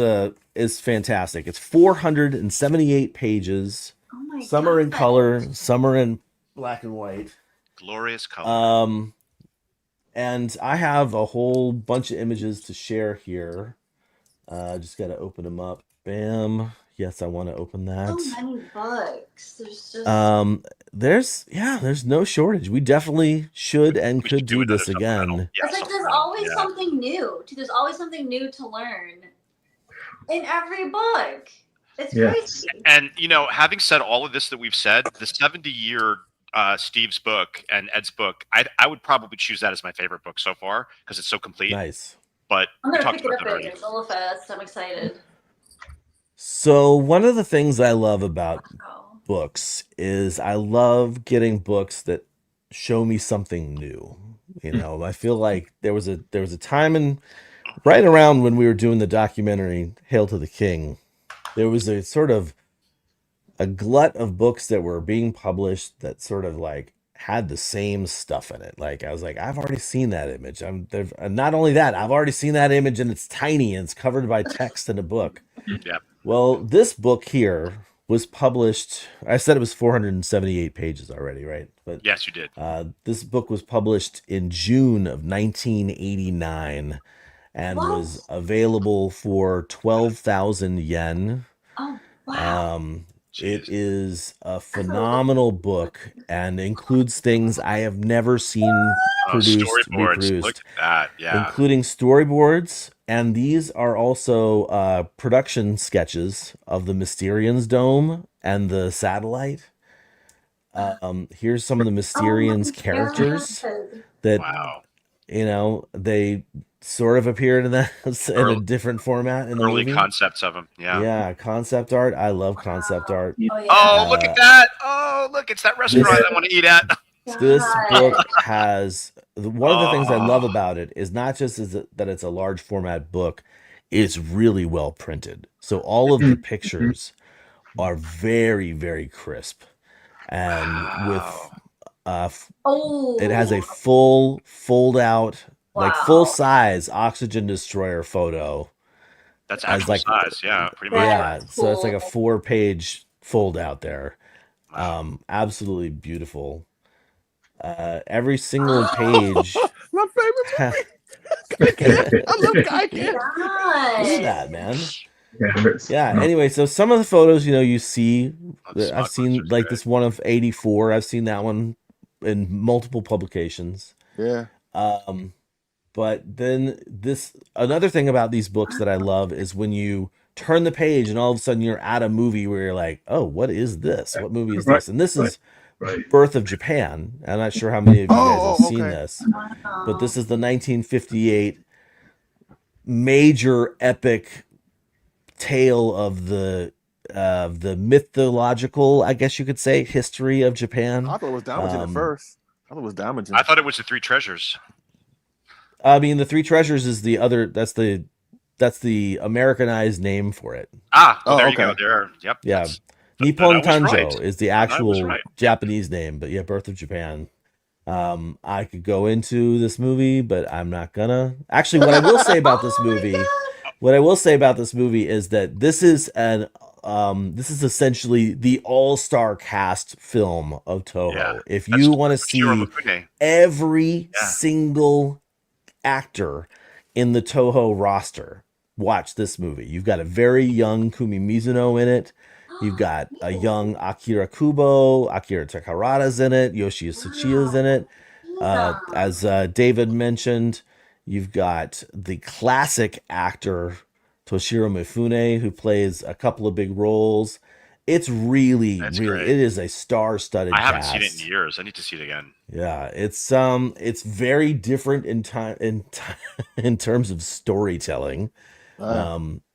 fantastic. It's 478 pages. Some are in color, some are in black and white. Glorious color. And I have a whole bunch of images to share here. Just got to open them up. Bam. Yes, I want to open that. So many books. There's just there's no shortage. We definitely should and could do this again. it's like there's always something new. There's always something new to learn in every book. It's crazy. And having said all of this that we've said, the 70-year Steve's book and Ed's book, I would probably choose that as my favorite book so far because it's so complete. Nice. But I'm we gonna talked pick it about up that already. at Solo Fest. I'm excited. So one of the things I love about books is I love getting books that show me something new. I feel like there was a time in right around when we were doing the documentary Hail to the King, there was a sort of a glut of books that were being published that sort of like had the same stuff in it. Like I was like, I've already seen that image. Not only that, I've already seen that image and it's tiny and it's covered by text in a book. Yeah. Well, this book here was published. I said it was 478 pages already, right? But yes, you did. This book was published in June of 1989 and was available for 12,000 yen. Oh, wow. It is a phenomenal book and includes things I have never seen storyboards. reproduced, Look at that. Yeah. including storyboards. And these are also production sketches of the Mysterians Dome and the satellite. Here's some of the Mysterians characters that they sort of appeared in that in a different format in the early movie. concepts of them. Yeah, concept art. I love concept art. Oh, look at that. Oh, look, it's that restaurant I want to eat at. This book has one of the things I love about it is not just that it's a large format book, it's really well printed. So all of the pictures are very, very crisp. And with it has a full fold out, like full size oxygen destroyer photo. That's actual size, yeah, pretty much. Yeah, so it's like a 4-page fold out there. Absolutely beautiful. Every single page. My favorite movie. I love Kaiju. Look at that, man. Yeah. Anyway, so some of the photos, you see, I've seen like this one of 84. I've seen that one in multiple publications. Yeah. But then another thing about these books that I love is when you turn the page and all of a sudden you're at a movie where you're like, oh, what is this? What movie is this? And this is Birth of Japan. I'm not sure how many of you guys have seen this, but this is the 1958 major epic tale of the mythological, I guess you could say, history of Japan. I thought it was damaging at first. I thought it was the Three Treasures. I mean, the Three Treasures is the other. That's the Americanized name for it. There you go. There. Yep. Yeah. Nippon Tanjo right. is the actual Japanese name, but yeah, Birth of Japan. I could go into this movie, but I'm not gonna. Actually, what I will say about this movie, is that this is essentially the all-star cast film of Toho. Yeah. If you want to see every single actor in the Toho roster, watch this movie. You've got a very young Kumi Mizuno in it. You've got a young Akira Kubo, Akira Takarada's in it, Yoshio Tsuchiya's in it. As David mentioned, you've got the classic actor Toshiro Mifune, who plays a couple of big roles. It's really, great. It is a star-studded cast. I haven't seen it in years. I need to see it again. Yeah, it's very different in terms of storytelling.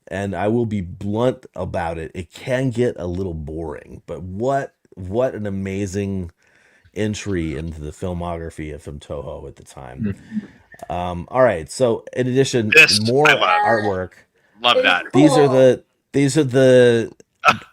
And I will be blunt about it. It can get a little boring, but what an amazing entry into the filmography from Toho at the time. All right, so in addition, more artwork. Love that. These are the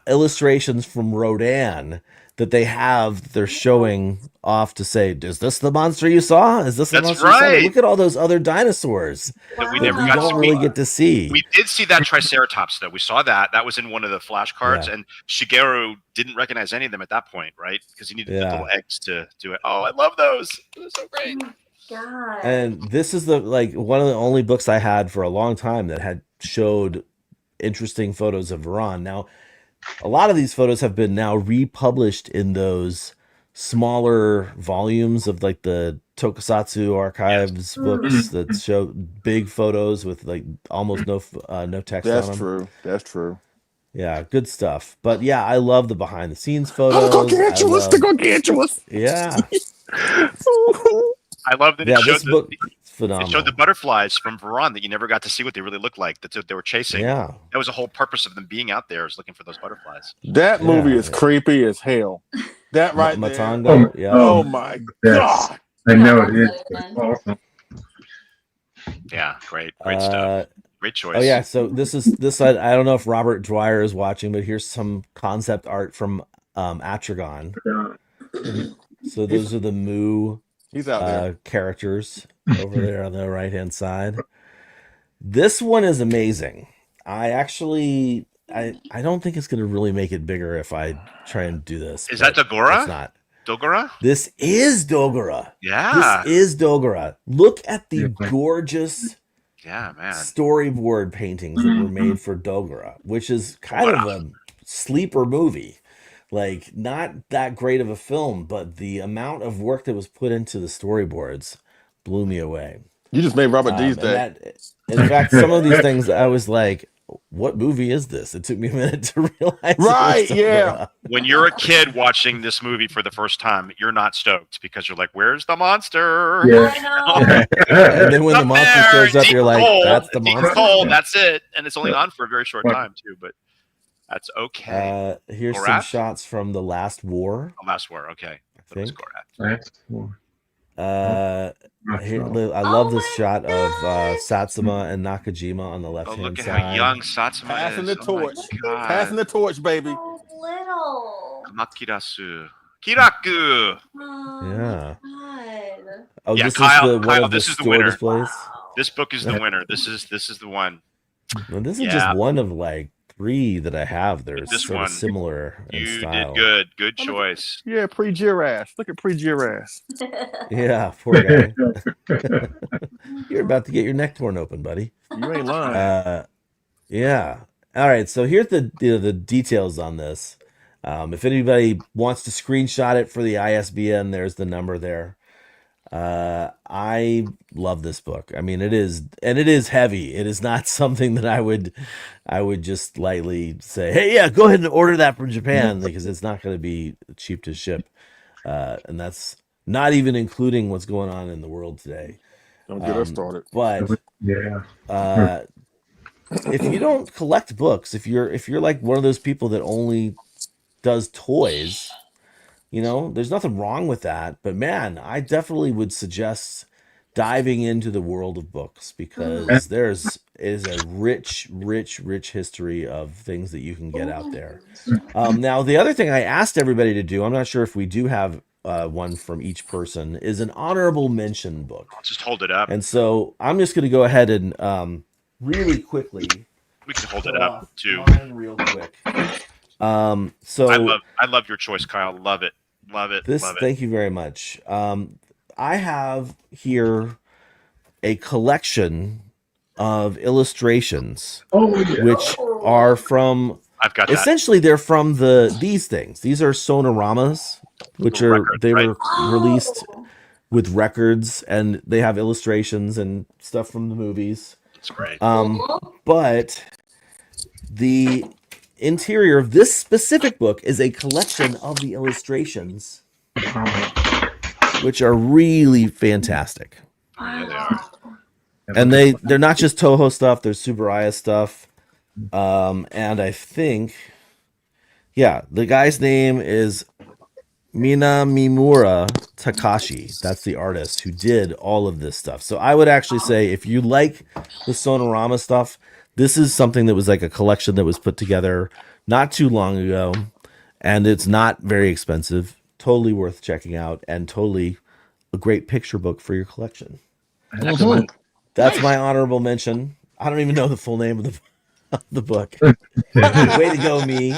illustrations from Rodan that they have. They're showing off to say, is this the monster you saw? Is this the monster you saw? Look at all those other dinosaurs that we that never you got don't to really meet. get to see. We did see that Triceratops, though. We saw that. That was in one of the flashcards, and Shigeru didn't recognize any of them at that point, right? Because he needed the little eggs to do it. Oh, I love those. They're so great. God. And this is one of the only books I had for a long time that had showed interesting photos of Varan. Now, a lot of these photos have been now republished in those smaller volumes of like the Tokusatsu archives books that show big photos with like almost no text That's on them. true. That's true. Yeah, good stuff. But yeah, I love the behind the scenes photos. The gargantuous. Yeah. I love that Yeah, it showed this book is it phenomenal. showed the butterflies from Varan that you never got to see what they really looked like. That's what they were chasing. Yeah. That was the whole purpose of them being out there, is looking for those butterflies. That movie is creepy as hell. That right Matango, there. yeah. Oh my god. I know it is. It's awesome. Yeah, great stuff. Great choice. Oh yeah, so this I don't know if Robert Dwyer is watching, but here's some concept art from Atragon. So those are the Mu He's out there. characters over there on the right hand side. This one is amazing. I don't think it's gonna really make it bigger if I try and do this. Is that Dogora? It's not. Dogora? This is Dogora. Yeah. This is Dogora. Look at the gorgeous man. storyboard paintings that were made for Dogora, which is kind of a sleeper movie. Like, not that great of a film, but the amount of work that was put into the storyboards blew me away. You just made Robert D's day. In fact, some of these things I was like, what movie is this? It took me a minute to realize. Right, yeah. When you're a kid watching this movie for the first time, you're not stoked because you're like, "Where's the monster?" Yeah. I know. And then when the monster shows up, you're like, "That's the Deep monster." cold, that's it, and it's only on for a very short time too. But that's okay. Here's some Gorath? shots from the Last War. Oh, Last War. Okay. I think. That's cool. Here, I love this shot of Satsuma and Nakajima on the left Oh, hand look at side. how young Satsuma Passing is. the torch. Oh my God. Passing the torch, baby. So little. Kamakirasu. Kiraku. Yeah. God. Oh, Yeah, this Kyle, is one Kyle, of the this is the store winner. displays. This book is the winner. This is the one. Well, this is Yeah. just one of like 3 that I have. They're This sort one, of similar in You style. did good. Good choice. Yeah, pre-Girass. Look at pre-Girass. Yeah, poor guy. You're about to get your neck torn open, buddy. You ain't lying. Yeah. All right. So here's the details on this. If anybody wants to screenshot it for the ISBN, there's the number there. I love this book. I mean, it is heavy. It is not something that I would just lightly say, "Hey, yeah, go ahead and order that from Japan," because it's not going to be cheap to ship. And that's not even including what's going on in the world today. Don't get us started. But Yeah. if you don't collect books, if you're like one of those people that only does toys, there's nothing wrong with that. But man, I definitely would suggest diving into the world of books, because it is a rich history of things that you can get out there. Now, the other thing I asked everybody to do, I'm not sure if we do have one from each person, is an honorable mention book. Just hold it up. And so I'm just going to go ahead and really quickly. We can hold it up too. Mine real quick. So I love your choice, Kyle. Love it. Love it. Thank you very much. I have here a collection of illustrations, which are from. I've got that. Essentially, they're from these things. These are sonoramas, which were released with records, and they have illustrations and stuff from the movies. That's great. But the interior of this specific book is a collection of the illustrations, which are really fantastic. Yeah, they are. And they're not just Toho stuff, there's Tsuburaya stuff. And I think, the guy's name is Minamimura Takashi. That's the artist who did all of this stuff. So I would actually say, if you like the Sonorama stuff, this is something that was like a collection that was put together not too long ago, and it's not very expensive. Totally worth checking out, and totally a great picture book for your collection. Excellent. That's my honorable mention. I don't even know the full name of the book. Way to go, me.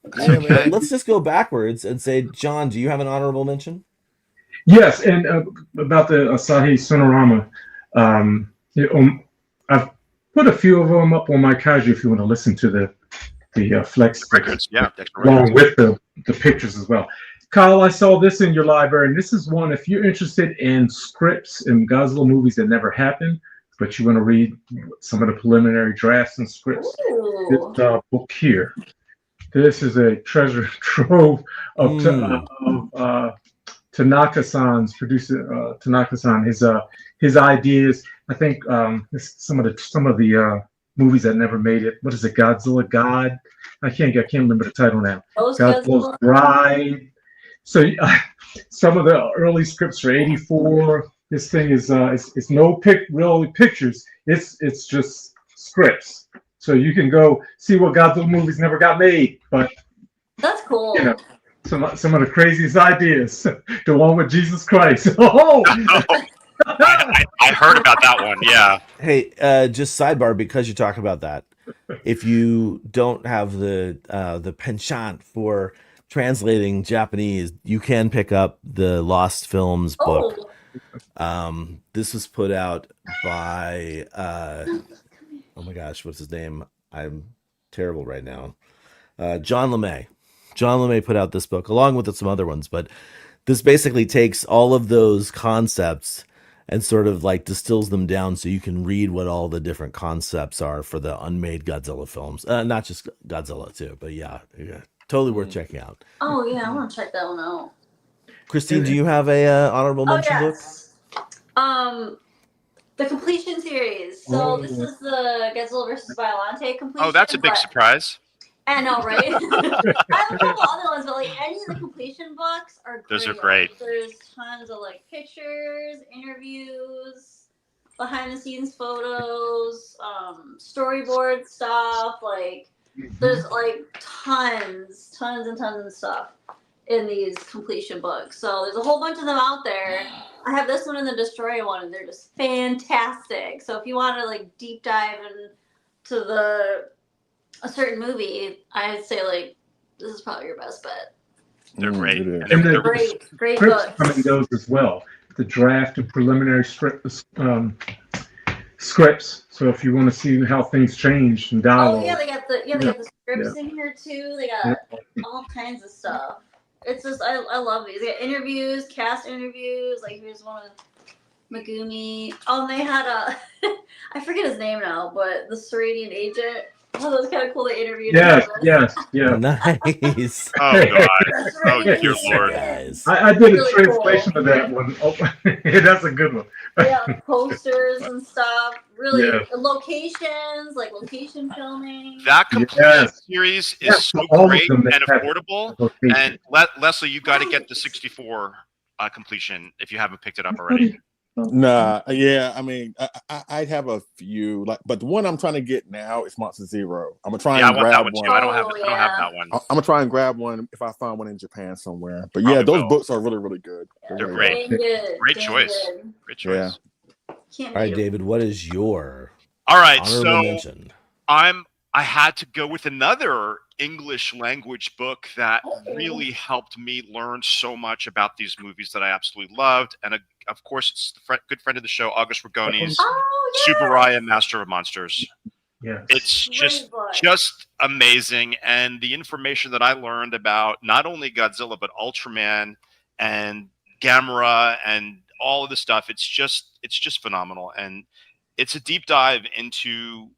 But let's just go backwards and say, John, do you have an honorable mention? Yes, and about the Asahi Sonorama, put a few of them up on my Kaiju if you want to listen to the flex Records, yeah, extra along records. with the pictures as well. Kyle, I saw this in your library, and this is one if you're interested in scripts and Godzilla movies that never happened, but you want to read some of the preliminary drafts and scripts. This book here. This is a treasure trove of Tanaka-san's producer Tanaka-san. His ideas. I think some of the movies that never made it. What is it? Godzilla God. I can't remember the title now. Godzilla's Bride. So some of the early scripts for '84. This thing is it's no really pictures. It's just scripts. So you can go see what Godzilla movies never got made. But that's cool. You know, some of the craziest ideas. The one with Jesus Christ. Oh. I heard about that one. Yeah. Hey, just sidebar, because you talk about that. If you don't have the penchant for translating Japanese, you can pick up the Lost Films book. This was put out by oh my gosh, what's his name? I'm terrible right now. John LeMay. John LeMay put out this book along with some other ones, but this basically takes all of those concepts and sort of like distills them down so you can read what all the different concepts are for the unmade Godzilla films. Not just Godzilla too, but yeah, totally worth checking out. Oh yeah, I want to check that one out. Christine, do you have a honorable mention book? The completion series. So this is the Godzilla versus Biollante completion. Oh, that's a big surprise. I know, right? I have a couple other ones, but like any of the completion books are great. Those are great. Like, there's tons of like pictures, interviews, behind the scenes photos, storyboard stuff. Like there's like tons and tons of stuff in these completion books. So there's a whole bunch of them out there. I have this one and the Destroyer one, and they're just fantastic. So if you want to like deep dive into a certain movie, I'd say like this is probably your best bet. They're great. And they're great scripts books. come in those as well. The draft and preliminary scripts. So if you want to see how things change and dialogue. Oh yeah, they got the scripts in here too. They got all kinds of stuff. It's just I love these. They got interviews, cast interviews. Like here's one with Megumi. Oh, and they had I forget his name now, but the Seradian agent. Oh, that was kind of cool. They interviewed him. Yes. Nice. Oh God. Oh Right. dear Lord. I did Really a translation of that one. Oh, that's a good one. Yeah, posters and stuff. Really, Yeah. locations, like location filming. That complete series is so all of great them and that have affordable. location. And Leslie, you got to get the 64 completion if you haven't picked it up already. Nah, yeah, I mean, I have a few, like, but the one I'm trying to get now is Monster Zero. I'm gonna try and I want grab that one too. one. I don't have that one. I'm gonna try and grab one if I find one in Japan somewhere. But yeah, those books are really, really good. They're really great. good. Good. Great Dang choice. good. Great choice. Can't All right, beat 'em. David, what is your All right, honorable so mention? I had to go with another English language book that really helped me learn so much about these movies that I absolutely loved. And of course, it's the good friend of the show, August Rigoni's Subaraya, Master of Monsters. Yeah. It's Great book. just amazing. And the information that I learned about not only Godzilla, but Ultraman and Gamera and all of the stuff, it's just phenomenal. And it's a deep dive into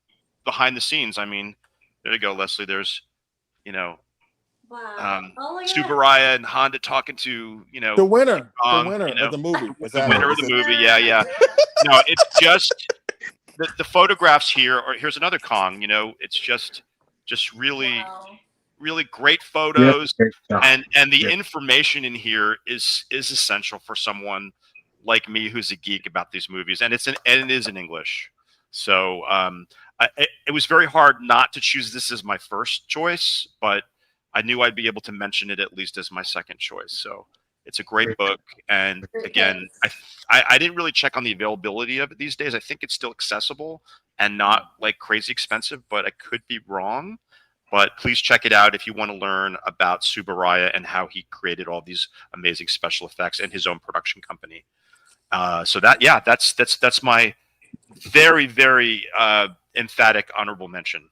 behind the scenes. I mean, there you go, Leslie. There's, Wow. Oh my God. Subaraya and Honda talking to, The winner Kong, of the movie. the winner of the movie. Yeah. No, it's just the photographs here. Or here's another Kong. It's just really, really great photos, and the information in here is essential for someone like me who's a geek about these movies, and it is in English. So it was very hard not to choose this as my first choice, but I knew I'd be able to mention it at least as my second choice. So it's a great book. And again, I didn't really check on the availability of it these days. I think it's still accessible and not like crazy expensive, but I could be wrong. But please check it out if you want to learn about Subaraya and how he created all these amazing special effects and his own production company. So that's very, very emphatic honorable mention.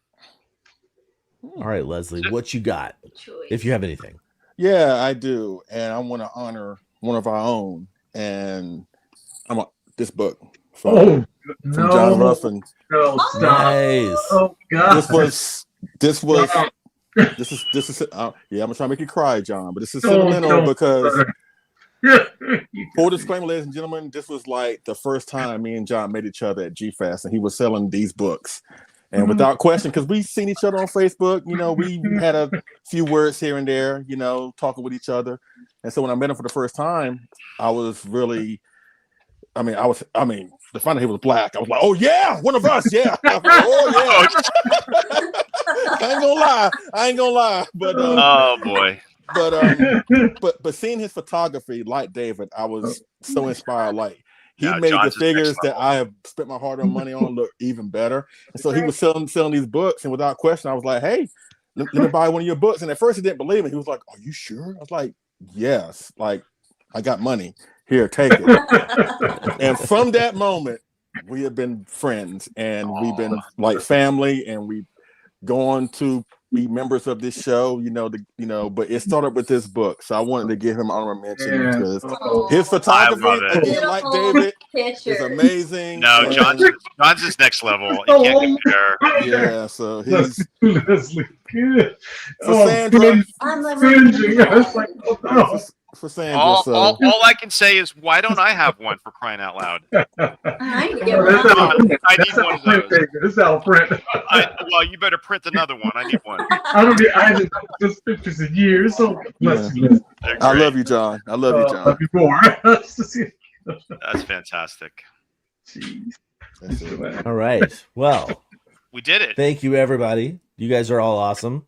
All right, Leslie, what you got? If you have anything. Yeah, I do, and I want to honor one of our own, and this book from John Ruffin. No, stop. Nice. Oh God. This is yeah, I'm gonna try to make you cry, John, but this is sentimental because full disclaimer, ladies and gentlemen, this was like the first time me and John met each other at G-Fest, and he was selling these books. And without question, because we've seen each other on Facebook, we had a few words here and there, talking with each other. And so when I met him for the first time, I was really, to find out he was black, I was like, oh yeah, one of us, yeah. Like, oh yeah. I ain't gonna lie. But oh boy. But seeing his photography, like David, I was so inspired. Like he Yeah, made John's the figures that I have spent my hard-earned money on look even better. And so he was selling these books, and without question, I was like, "Hey, let me buy one of your books." And at first, he didn't believe me. He was like, "Are you sure?" I was like, "Yes." Like, I got money. Here, take it. And from that moment, we have been friends, and we've been like family, and we go on to be members of this show, but it started with this book. So I wanted to give him honorable mention because his photography, again, like David, is amazing. No, John's is next level. You can't compare. Yeah, so he's Leslie. Good. for Sandra. For Sandra. All I can say is, why don't I have one, for crying out loud? I need I need one of those. This is out print. Well, you better print another one. I need one. I haven't just pictures in years. So bless you. I love you, John. I love you, John. Love you more. That's fantastic. Jeez. All right. Well, we did it. Thank you, everybody. You guys are all awesome.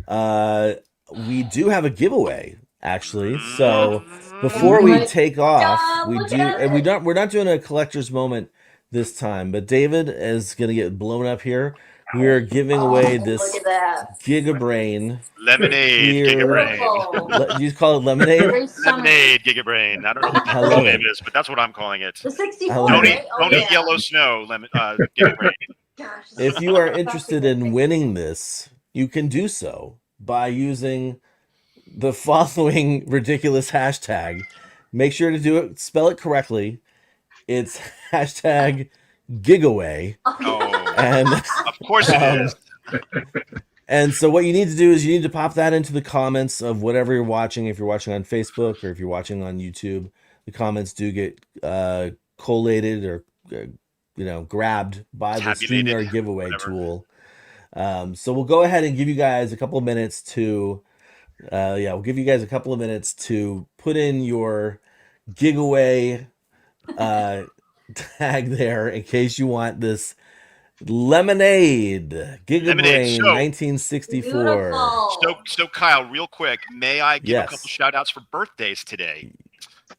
We do have a giveaway, actually. So before we take off, we're not doing a collector's moment this time, but David is gonna get blown up here. We are giving away this Gigabrain lemonade. Do you call it lemonade? Lemonade Gigabrain. I don't know what the full name is, but that's what I'm calling it. The 64. Don't eat yellow snow. Gigabrain. If you are interested in winning this, you can do so by using the following ridiculous hashtag. Make sure to do it, spell it correctly. It's hashtag Gigaway. And of course it is. And so what you need to do is you need to pop that into the comments of whatever you're watching. If you're watching on Facebook or if you're watching on YouTube, the comments do get collated or grabbed by the StreamYard giveaway tool. So we'll go ahead and give you guys a couple of minutes to we'll give you guys a couple of minutes to put in your giveaway tag there in case you want this lemonade Gigabrain 1964. So Kyle, real quick, may I give Yes. a couple shout outs for birthdays today?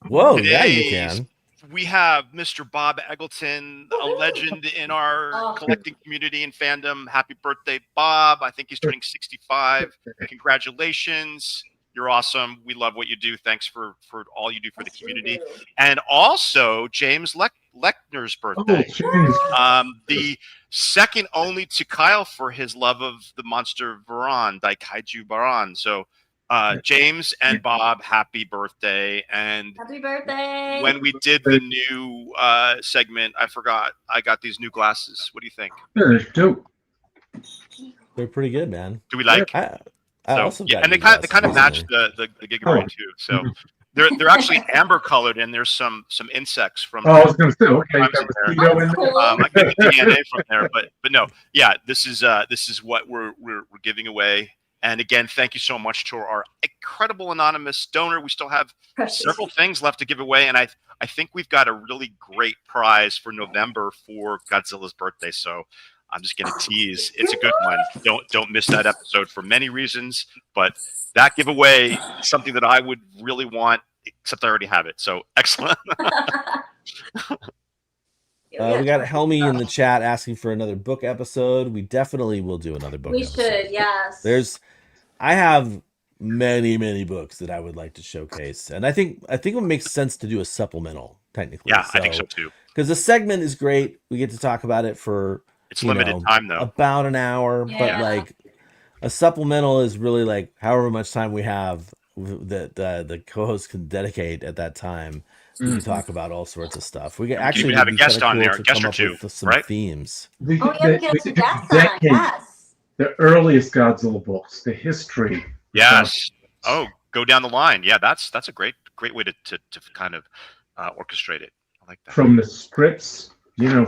Whoa, yeah, you can. We have Mr. Bob Eggleton, a legend in our collecting community and fandom. Happy birthday, Bob. I think he's turning 65. Congratulations. You're awesome. We love what you do. Thanks for all you do for the community. And also James Lechner's birthday. The second only to Kyle for his love of the monster Varan, Kaiju Varan. So James and Bob, happy birthday. And happy birthday. When we did the new segment, I forgot. I got these new glasses. What do you think? They're dope. They're pretty good, man. Do we like? I also got and they kind of match the Gigabrain too. So they're actually amber colored, and there's some insects from. Oh, I was going to say, okay, got mosquito in there. I get the DNA from there, but no, yeah, this is what we're giving away. And again, thank you so much to our incredible anonymous donor. We still have several things left to give away, and I think we've got a really great prize for November for Godzilla's birthday. So I'm just going to tease. It's a good one. Don't miss that episode for many reasons. But that giveaway is something that I would really want, except I already have it. So excellent. We got Helmy in the chat asking for another book episode. We definitely will do another book episode. We should, yes. I have many books that I would like to showcase. And I think it makes sense to do a supplemental, technically. Yeah, I think so too. because the segment is great. We get to talk about it for It's limited time though. about an hour, but Yeah. like a supplemental is really like however much time we have that the co-host can dedicate at that time. We can talk about all sorts of stuff. We can And we can actually even have a be guest kinda on cool there, to a guest come or up two, with some right? themes. Oh, yeah, we get some guests on. decade, Yes. the earliest Godzilla books, the history. Yes. Oh, go down the line. Yeah, that's a great way to kind of orchestrate it. I like that. From the scripts,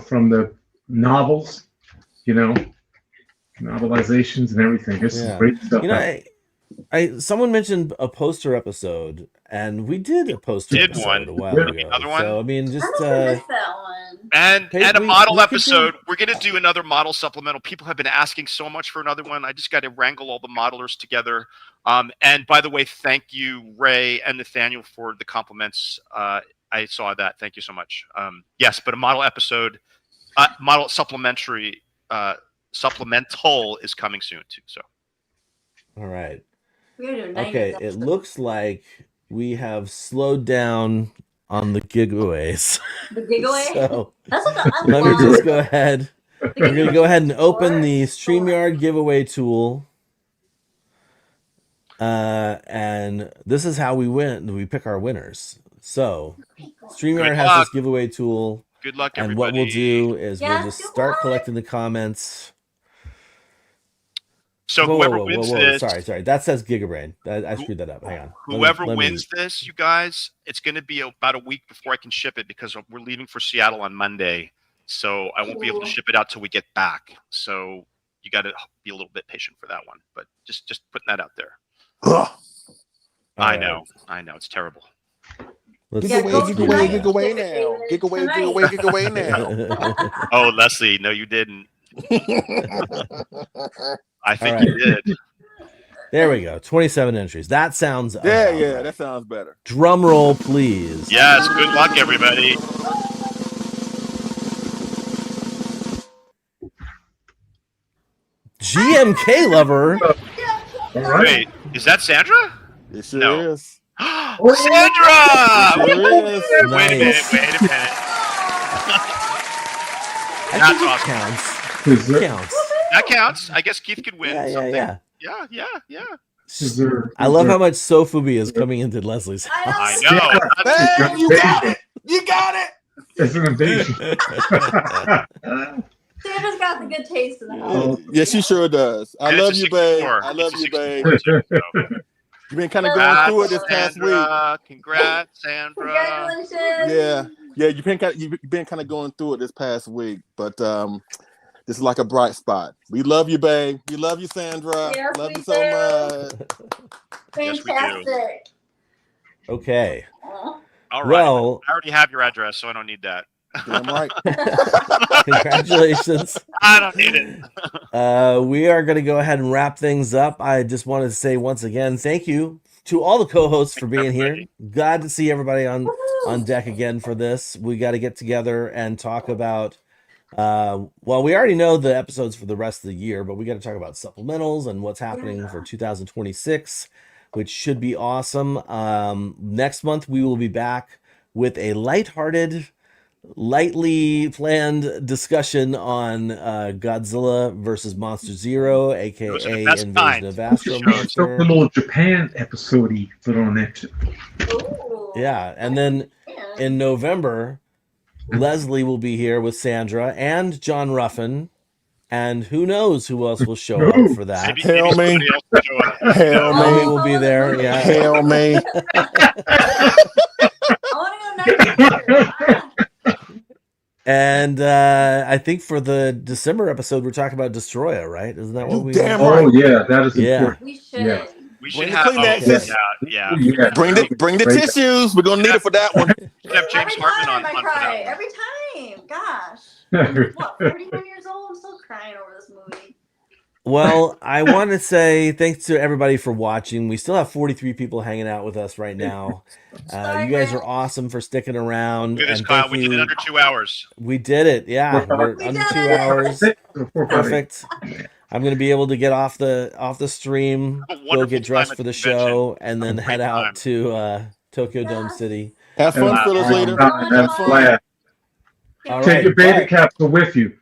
from the novels, novelizations and everything. This is great stuff. Someone mentioned a poster episode, and we did a poster episode a while ago. Another one. So I mean, just that one. And Hey, a we model could do- episode. We're gonna do another model supplemental. People have been asking so much for another one. I just got to wrangle all the modelers together. And by the way, thank you, Ray and Nathaniel, for the compliments. I saw that. Thank you so much. Yes, but a model episode, model supplemental is coming soon too. So. all right. We're gonna do a 90s Okay, it episode. looks like we have slowed down on the giveaways. The giveaway? So That's what I let me love. just go ahead. We're going to go ahead and open the StreamYard giveaway tool. And this is how we win. We pick our winners. So StreamYard Good has luck. this giveaway tool. Good luck, And everybody. what we'll do is Yes, we'll just good start luck. collecting the comments. So whoever wins this, Sorry. That says Gigabrain. I screwed that up. Hang on. whoever Let me- wins this, you guys, it's going to be about a week before I can ship it because we're leaving for Seattle on Monday. So I won't be able to ship it out till we get back. So you got to be a little bit patient for that one. But just putting that out there. I know. It's terrible. Let's Yeah, go tonight. Giveaway now. Giveaway now. Oh, Leslie, no, you didn't. I think All you did. There we go. 27 entries. That sounds about Yeah, right. that sounds better. Drum roll, please. Yes, good luck, everybody. GMK lover. All right. Wait, is that Sandra? It sure No. is. Sandra! It sure is. Wait a minute. I That's think it awesome. counts. Is there, Counts. That counts. I guess Keith could win Yeah, something. yeah. Yeah. is there, I love how much Sofubi is coming into Leslie's house. I know. Hey, you got it. You got it. It's an invasion. Sandra's got the good taste in the house. Yes, she sure does. I And love it's a you, babe. 64. I love It's a you, babe. 64 too, so. You've been kind of going through it this past week. Sandra. Congrats, Sandra. Congratulations. Yeah. You've been kind of going through it this past week, but this is like a bright spot. We love you, babe. We love you, Sandra. Yes, love we you so do. much. Yes, we do. Fantastic. Okay. Aw. All right. Well, I already have your address, so I don't need that. Damn right. congratulations. I don't need it. We are going to go ahead and wrap things up. I just wanted to say once again, thank you to all the co-hosts for being here. Glad to see everybody on deck again for this. We got to get together and talk about, well, we already know the episodes for the rest of the year, but we got to talk about supplementals and what's happening for 2026, which should be awesome. Next month, we will be back with a lighthearted, lightly planned discussion on Godzilla versus Monster Zero, aka Those are the best Invasion kind. of Astro something a Monster. little Japan episode put on that too. Ooh. Yeah, and then in November, Leslie will be here with Sandra and John Ruffin, and who knows who else will show up for that. Maybe Hail me. somebody else will show up. Hail Maybe me. will be there. Yeah. Hail me. I want to go next year. And I think for the December episode, we're talking about Destroyer, right? Isn't that what we? Damn Oh right. yeah, that is Yeah. important. We should. Yeah. We Bring should the have. Kleenexes. Yeah. Yeah. Bring the Great. tissues. We're gonna need it for that one. We should have James Every Hartman time on I for cry. that. Every time. Gosh. I'm, what, 41 years old? I'm still crying over this movie. Well, I want to say thanks to everybody for watching. We still have 43 people hanging out with us right now. You guys are awesome for sticking around. Look at this, and Kyle. thank We did it you. under 2 hours. We did it. Yeah, we're We under did 2 it. hours. Perfect. I'm gonna be able to get off the stream, Have a go wonderful get dressed time at for the the show, and then Have a head great out time. to Tokyo Dome City. Have fun, Phyllis, later. That's Have fun. glad. All Take right, your beta but capsule with you.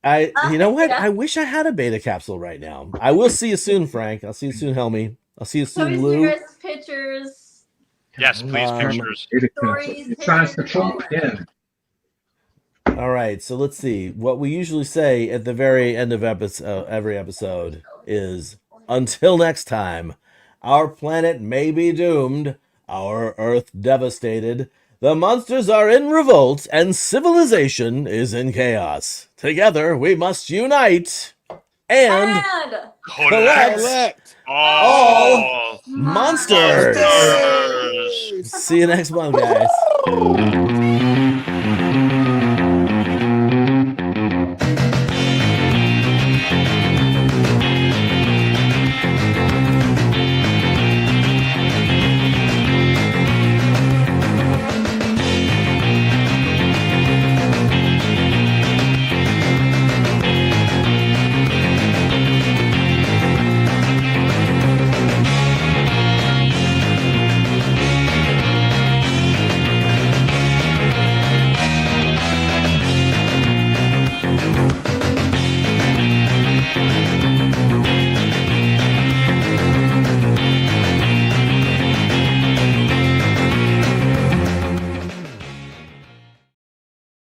you know what? Yeah. I wish I had a beta capsule right now. I will see you soon, Frank. I'll see you soon, Helmy. I'll see you Show me soon, some of your Lou. guys' pictures, Yes, please, pictures. Beta capsule. stories, It's science pictures, control all that. again. All right, so let's see. What we usually say at the very end of every episode is, "Until next time, our planet may be doomed, our Earth devastated, the monsters are in revolt, and civilization is in chaos. Together, we must unite and collect all monsters." Monsters. See you next month, guys.